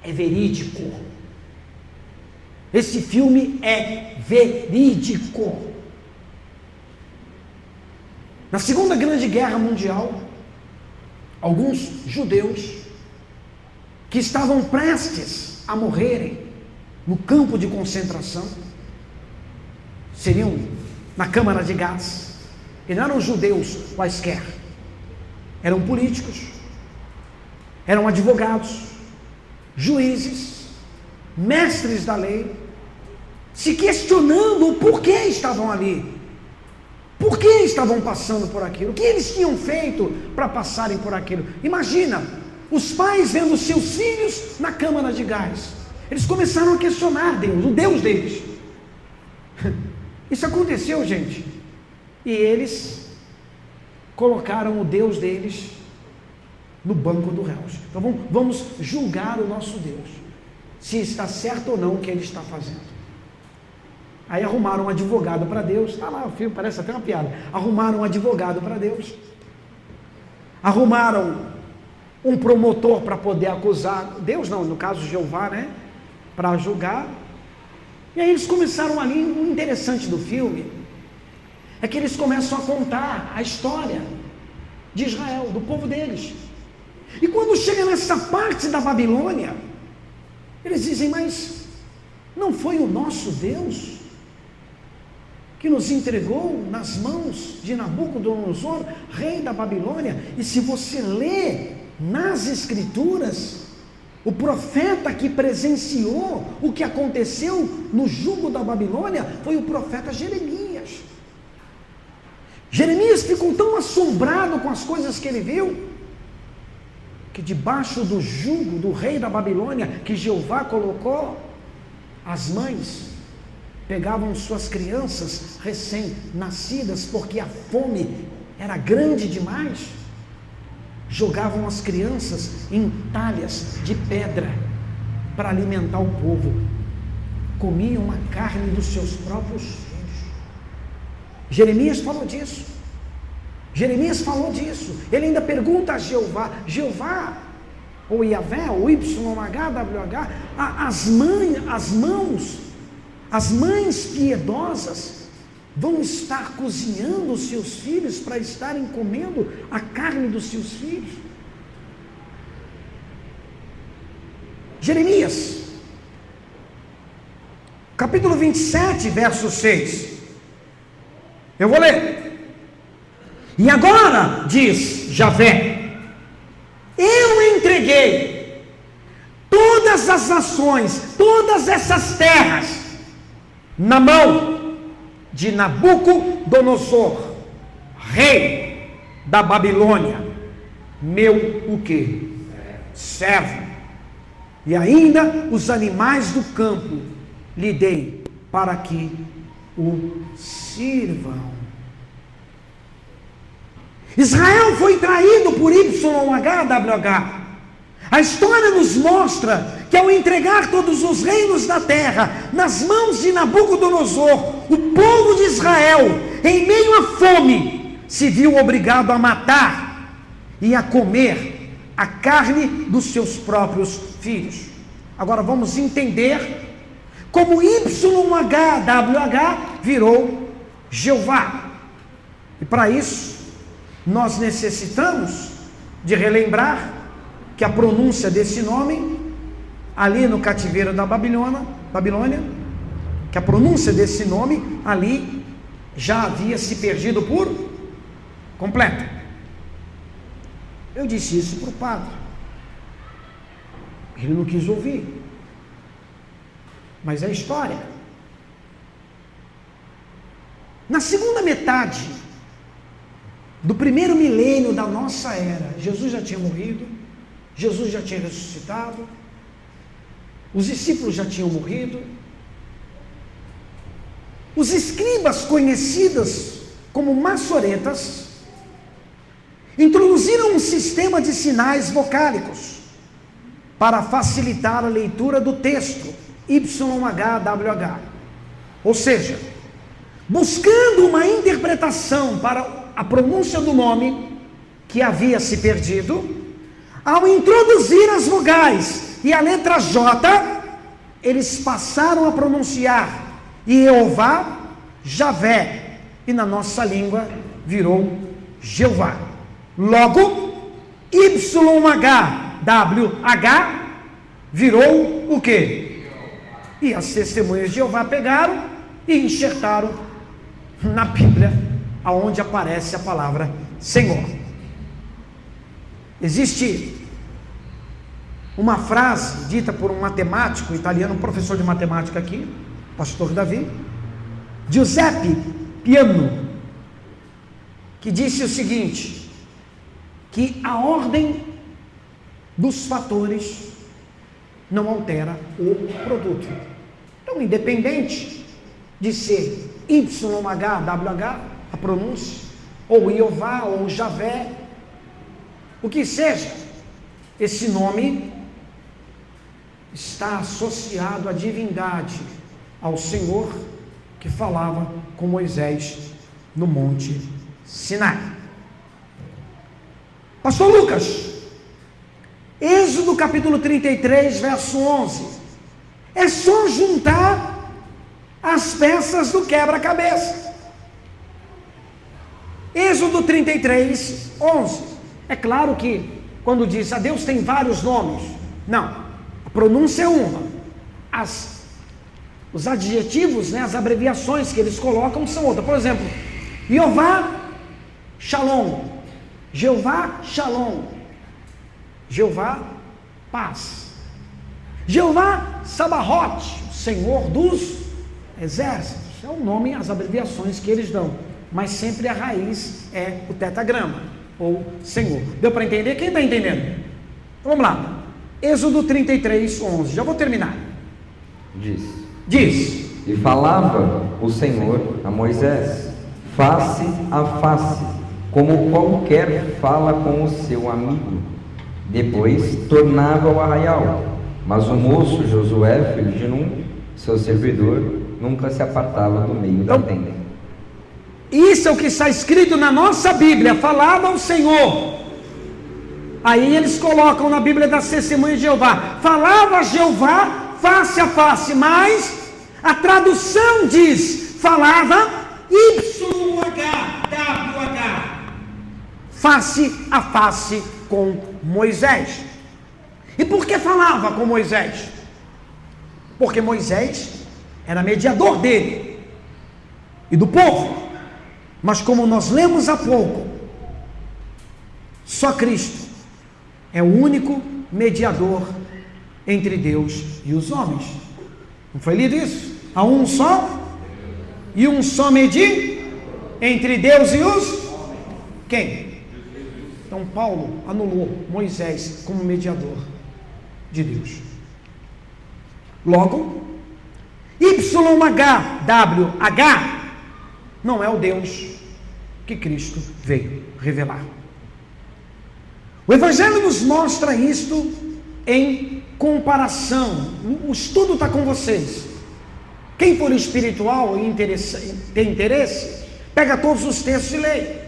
é verídico. Esse filme é verídico. Na Segunda Grande Guerra Mundial, alguns judeus que estavam prestes a morrerem no campo de concentração, seriam na câmara de gás, e não eram judeus quaisquer, eram políticos, eram advogados, juízes, mestres da lei, se questionando o porquê estavam ali, por que estavam passando por aquilo, o que eles tinham feito para passarem por aquilo. Imagina, os pais vendo seus filhos na câmara de gás, eles começaram a questionar Deus, o Deus deles. Isso aconteceu, gente, e eles colocaram o Deus deles no banco dos réus. Então vamos julgar o nosso Deus, se está certo ou não o que ele está fazendo. Aí arrumaram um advogado para Deus, está lá o filme, parece até uma piada. Arrumaram um advogado para Deus, arrumaram um promotor para poder acusar, Deus não, no caso Jeová, né, para julgar. E aí eles começaram ali, o interessante do filme é que eles começam a contar a história de Israel, do povo deles. E quando chega nessa parte da Babilônia, eles dizem, mas não foi o nosso Deus que nos entregou nas mãos de Nabucodonosor, rei da Babilônia? E se você lê nas Escrituras, o profeta que presenciou o que aconteceu no jugo da Babilônia foi o profeta Jeremias. Jeremias ficou tão assombrado com as coisas que ele viu, que debaixo do jugo do rei da Babilônia, que Jeová colocou, as mães pegavam suas crianças recém-nascidas, porque a fome era grande demais, jogavam as crianças em talhas de pedra para alimentar o povo, comiam a carne dos seus próprios filhos. Jeremias falou disso. Ele ainda pergunta a Jeová, ou Yahvé, ou YHWH, as mães piedosas vão estar cozinhando os seus filhos para estarem comendo a carne dos seus filhos. Jeremias, capítulo 27, verso 6. Eu vou ler. E agora, diz Javé, eu entreguei todas as nações, todas essas terras, na mão de Nabucodonosor, rei da Babilônia, meu o quê? Servo. E ainda os animais do campo lhe dei para que o sirvam. Israel foi traído por YHWH. A história nos mostra que ao entregar todos os reinos da terra nas mãos de Nabucodonosor, o povo de Israel, em meio à fome, se viu obrigado a matar e a comer a carne dos seus próprios filhos. Agora vamos entender como YHWH virou Jeová. E para isso, nós necessitamos de relembrar que a pronúncia desse nome, ali no cativeiro da Babilônia, que a pronúncia desse nome ali já havia se perdido por completo. Eu disse isso para o padre. Ele não quis ouvir. Mas é história. Na segunda metade do primeiro milênio da nossa era, Jesus já tinha morrido, Jesus já tinha ressuscitado, os discípulos já tinham morrido, os escribas conhecidos como maçoretas introduziram um sistema de sinais vocálicos para facilitar a leitura do texto YHWH, ou seja, buscando uma interpretação para a pronúncia do nome que havia se perdido. Ao introduzir as vogais e a letra J, eles passaram a pronunciar Jeová, Javé, e na nossa língua virou Jeová. Logo, YHWH virou o quê? E as testemunhas de Jeová pegaram e enxertaram na Bíblia, aonde aparece a palavra Senhor. Existe uma frase dita por um matemático italiano, um professor de matemática aqui, pastor Davi, Giuseppe Piano, que disse o seguinte, que a ordem dos fatores não altera o produto. Então, independente de ser YHWH, a pronúncia, ou Jeová, ou Javé, o que seja, esse nome está associado à divindade, ao Senhor que falava com Moisés no Monte Sinai. Pastor Lucas, Êxodo capítulo 33, verso 11, é só juntar as peças do quebra-cabeça. Êxodo 33, 11, é claro que quando diz a Deus tem vários nomes, não, a pronúncia é uma, os adjetivos, né, as abreviações que eles colocam são outras. Por exemplo, Jeová Shalom, Jeová Shalom, Jeová paz, Jeová Sabaoth, Senhor dos exércitos, é o nome, as abreviações que eles dão, mas sempre a raiz é o tetagrama, ou Senhor. Deu para entender? Quem está entendendo? Então vamos lá, Êxodo 33, 11, já vou terminar. Diz: E falava o Senhor a Moisés, face a face, como qualquer fala com o seu amigo. Depois tornava ao arraial, mas o moço Josué, filho de Nun, seu servidor, nunca se apartava do meio da tenda. Isso é o que está escrito na nossa Bíblia, falava o Senhor. Aí eles colocam na Bíblia das Testemunhas de Jeová, falava Jeová face a face, mas a tradução diz, falava YHWH, face a face com Moisés. E por que falava com Moisés? Porque Moisés era mediador dele e do povo. Mas como nós lemos há pouco, só Cristo é o único mediador entre Deus e os homens. Não foi lido isso? Há um só e um só mediador entre Deus e os quem? Então Paulo anulou Moisés como mediador de Deus. Logo, YHWH não é o Deus que Cristo veio revelar. O Evangelho nos mostra isto em comparação. O estudo está com vocês. Quem for espiritual e tem interesse, pega todos os textos e lê.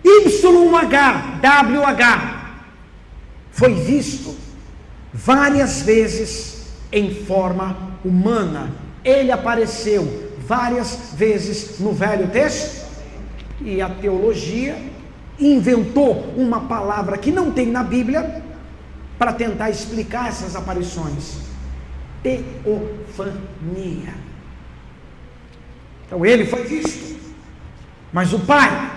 YHWH foi visto várias vezes em forma humana. Ele apareceu várias vezes no Velho Testamento, e a teologia inventou uma palavra que não tem na Bíblia para tentar explicar essas aparições. Teofania. Então ele foi visto, mas o Pai,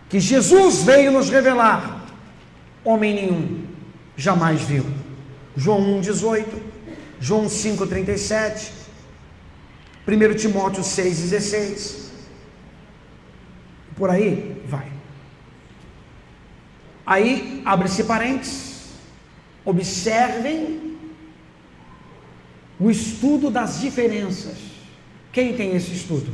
que Jesus veio nos revelar, homem nenhum jamais viu. João 1,18, João 5,37, 1 Timóteo 6,16, por aí vai. Aí abre-se parênteses, observem o estudo das diferenças. Quem tem esse estudo?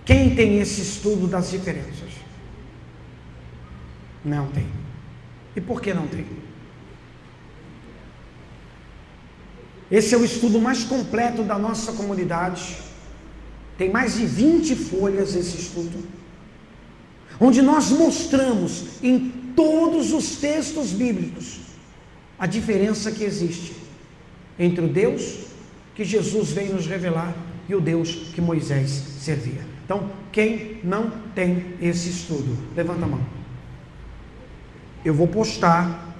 Quem tem esse estudo das diferenças? Não tem. E por que não tem? Esse é o estudo mais completo da nossa comunidade. Tem mais de 20 folhas esse estudo, onde nós mostramos em todos os textos bíblicos a diferença que existe entre o Deus que Jesus veio nos revelar e o Deus que Moisés servia. Então, quem não tem esse estudo, levanta a mão. Eu vou postar,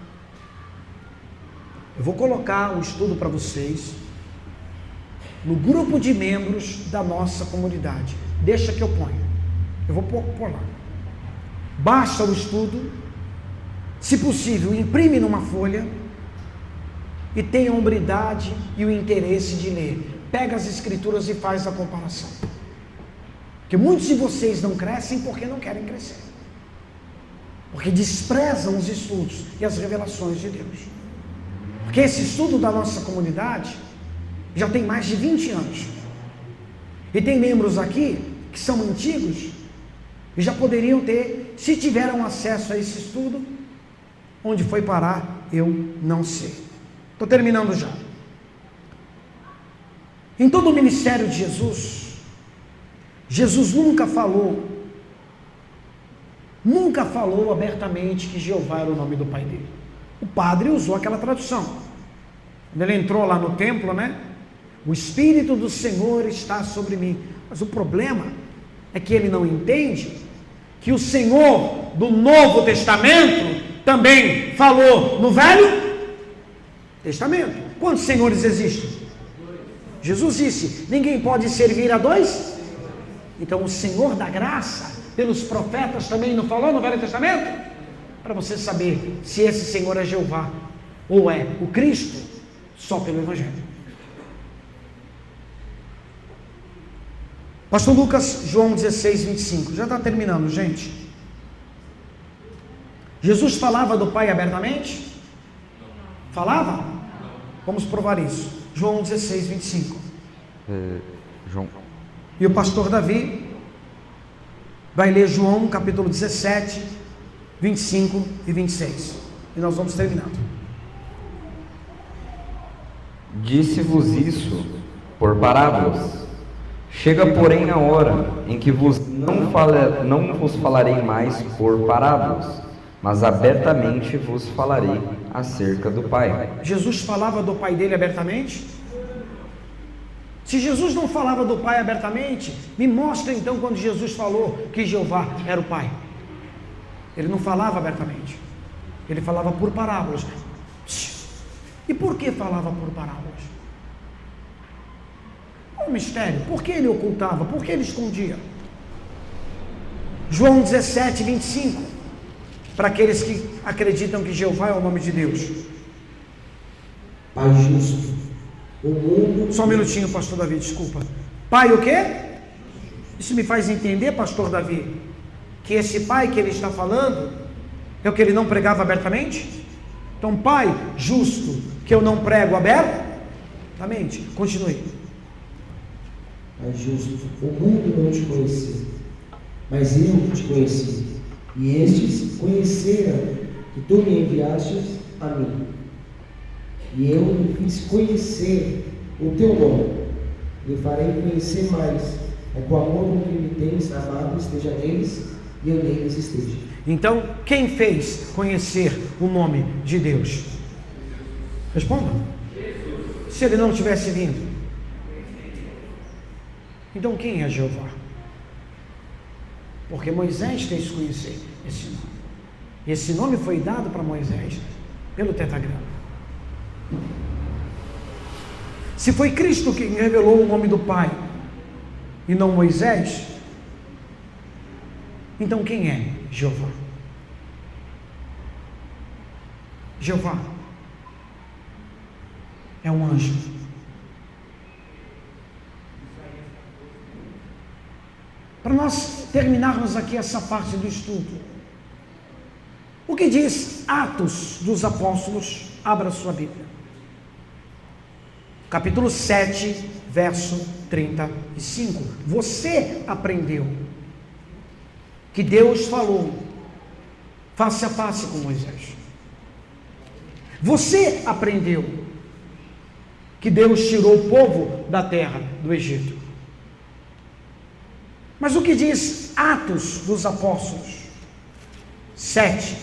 eu vou colocar o estudo para vocês no grupo de membros da nossa comunidade. Deixa que eu ponho. Eu vou pôr lá. Baixa o estudo, se possível, imprime numa folha e tenha a hombridade e o interesse de ler. Pega as escrituras e faz a comparação. Porque muitos de vocês não crescem porque não querem crescer. Porque desprezam os estudos e as revelações de Deus. Porque esse estudo da nossa comunidade já tem mais de 20 anos. E tem membros aqui que são antigos e já poderiam ter, se tiveram acesso a esse estudo, onde foi parar, eu não sei. Estou terminando já. Em todo o ministério de Jesus, Jesus nunca falou abertamente que Jeová era o nome do pai dele. O padre usou aquela tradução. Quando ele entrou lá no templo, né? O Espírito do Senhor está sobre mim. Mas o problema é que ele não entende que o Senhor do Novo Testamento também falou no Velho Testamento. Quantos senhores existem? Jesus disse: ninguém pode servir a dois. Então o Senhor da graça, pelos profetas, também não falou no Velho Testamento? Para você saber se esse Senhor é Jeová ou é o Cristo, só pelo Evangelho. Pastor Lucas, João 16, 25. Já está terminando, gente. Jesus falava do Pai abertamente? Falava? Vamos provar isso. João 16, 25. João. E o pastor Davi vai ler João capítulo 17, 25 e 26. E nós vamos terminando. Disse-vos isso por parábolas. Chega, porém, a hora em que não vos falarei mais por parábolas, mas abertamente vos falarei acerca do Pai. Jesus falava do Pai dele abertamente? Se Jesus não falava do Pai abertamente, me mostra então quando Jesus falou que Jeová era o Pai. Ele não falava abertamente, ele falava por parábolas. E por que falava por parábolas? Qual o mistério? Por que ele ocultava? Por que ele escondia? João 17, 25. Para aqueles que acreditam que Jeová é o nome de Deus. Pai justo, o mundo... Só um minutinho, pastor Davi, desculpa. Pai o quê? Isso me faz entender, pastor Davi, que esse pai que ele está falando é o que ele não pregava abertamente? Então, pai justo, que eu não prego abertamente. Continue. Pai justo, o mundo não te conhecia, mas eu te conheci, e estes conheceram que tu me enviastes a mim. E eu lhe fiz conhecer o teu nome, lhe farei conhecer mais, é que o amor com que me tens amado esteja neles e eu neles esteja. Então, quem fez conhecer o nome de Deus? Responda. Se ele não tivesse vindo, Então quem é Jeová? Porque Moisés fez conhecer esse nome. E esse nome foi dado para Moisés pelo tetragrama. Se foi Cristo quem revelou o nome do Pai e não Moisés, então quem é Jeová? Jeová é um anjo. Para nós terminarmos aqui essa parte do estudo, o que diz Atos dos Apóstolos? Abra sua Bíblia. Capítulo 7, verso 35. Você aprendeu que Deus falou face a face com Moisés. Você aprendeu que Deus tirou o povo da terra do Egito. Mas o que diz Atos dos Apóstolos 7,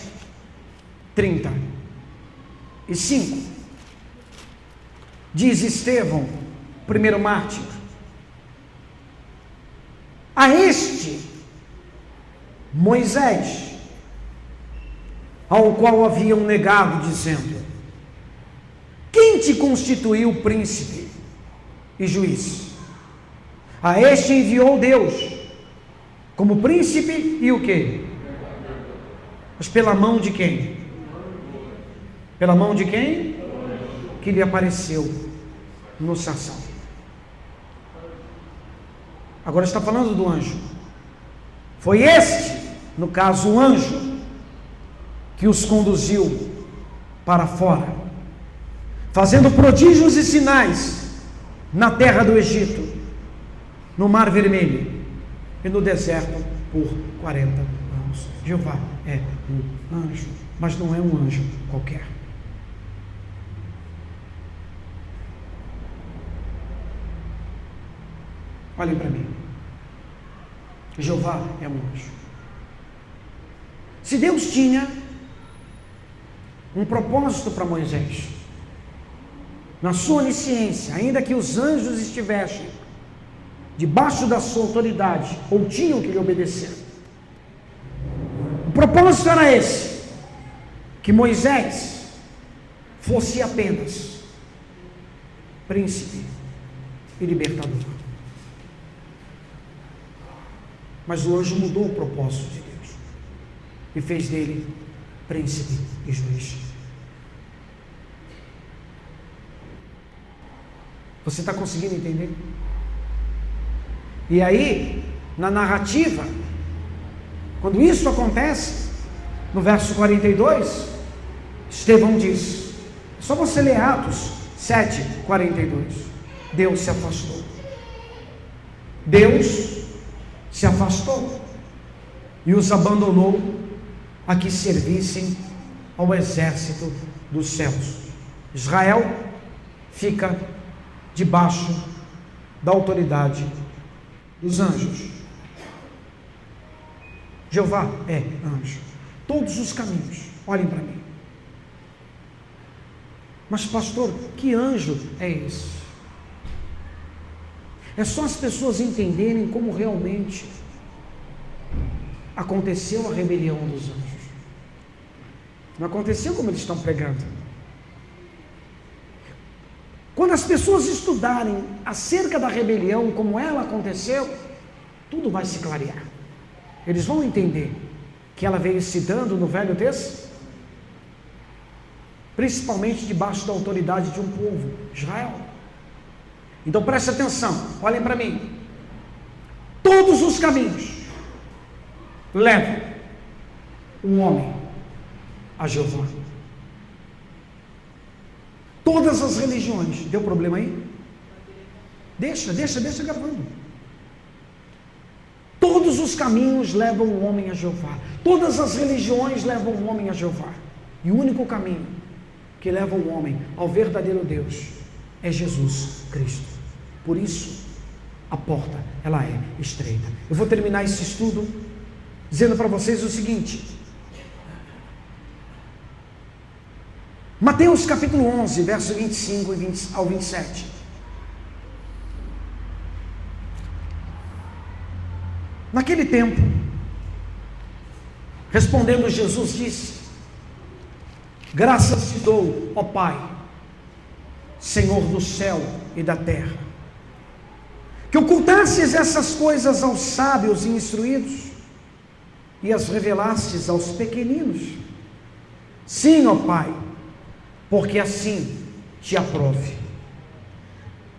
35? Diz Estevão, primeiro mártir: a este Moisés, ao qual haviam negado, dizendo: quem te constituiu príncipe e juiz? A este enviou Deus como príncipe e o quê? Mas pela mão de quem? Pela mão de quem? Que lhe apareceu no sarçal. Agora está falando do anjo. Foi este, no caso o anjo, que os conduziu para fora, fazendo prodígios e sinais na terra do Egito, no Mar Vermelho e no deserto por 40 anos. Jeová é um anjo, mas não é um anjo qualquer. Olhem para mim. Jeová é um anjo. Se Deus tinha um propósito para Moisés, na sua onisciência, ainda que os anjos estivessem debaixo da sua autoridade, ou tinham que lhe obedecer, o propósito era esse: que Moisés fosse apenas príncipe e libertador. Mas o anjo mudou o propósito de Deus e fez dele príncipe e juiz. Você está conseguindo entender? E aí, na narrativa, quando isso acontece, no verso 42, Estevão diz, é só você ler Atos 7, 42, Deus se afastou. Deus se afastou e os abandonou a que servissem ao exército dos céus. Israel fica debaixo da autoridade dos anjos. Jeová é anjo. Todos os caminhos, olhem para mim. Mas pastor, que anjo é esse? É só as pessoas entenderem como realmente aconteceu a rebelião dos anjos. Não aconteceu como eles estão pregando. Quando as pessoas estudarem acerca da rebelião, como ela aconteceu, tudo vai se clarear. Eles vão entender que ela veio se dando no Velho Testamento, principalmente debaixo da autoridade de um povo, Israel. Então preste atenção, olhem para mim. Todos os caminhos levam um homem a Jeová. Todas as religiões, deu problema aí? Deixa gravando. Todos os caminhos levam o homem a Jeová. Todas as religiões levam o homem a Jeová. E o único caminho que leva o homem ao verdadeiro Deus é Jesus Cristo. Por isso, a porta, ela é estreita. Eu vou terminar esse estudo dizendo para vocês o seguinte. Mateus capítulo 11, verso 25 ao 27. Naquele tempo, respondendo Jesus disse: graças te dou, ó Pai, Senhor do céu e da terra, que ocultastes essas coisas aos sábios e instruídos e as revelastes aos pequeninos. Sim, ó Pai, porque assim te aprove.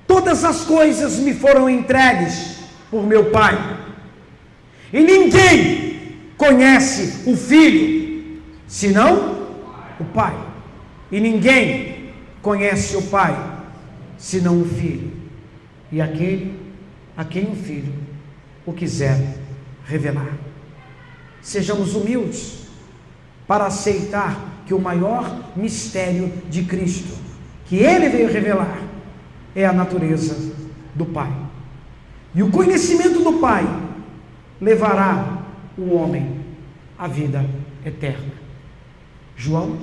Todas as coisas me foram entregues por meu Pai, e ninguém conhece o Filho senão o Pai, e ninguém conhece o Pai senão o Filho, e aquele a quem o Filho o quiser revelar. Sejamos humildes para aceitar que o maior mistério de Cristo, que Ele veio revelar, é a natureza do Pai. E o conhecimento do Pai levará o homem à vida eterna. João,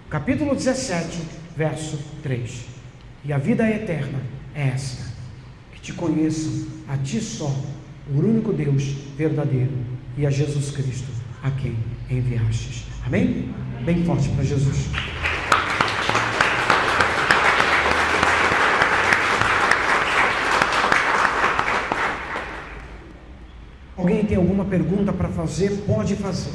capítulo 17, verso 3. E a vida eterna é esta: que te conheçam a ti só, o único Deus verdadeiro, e a Jesus Cristo, a quem enviastes. Amém? Bem forte para Jesus. Alguém tem alguma pergunta para fazer? Pode fazer.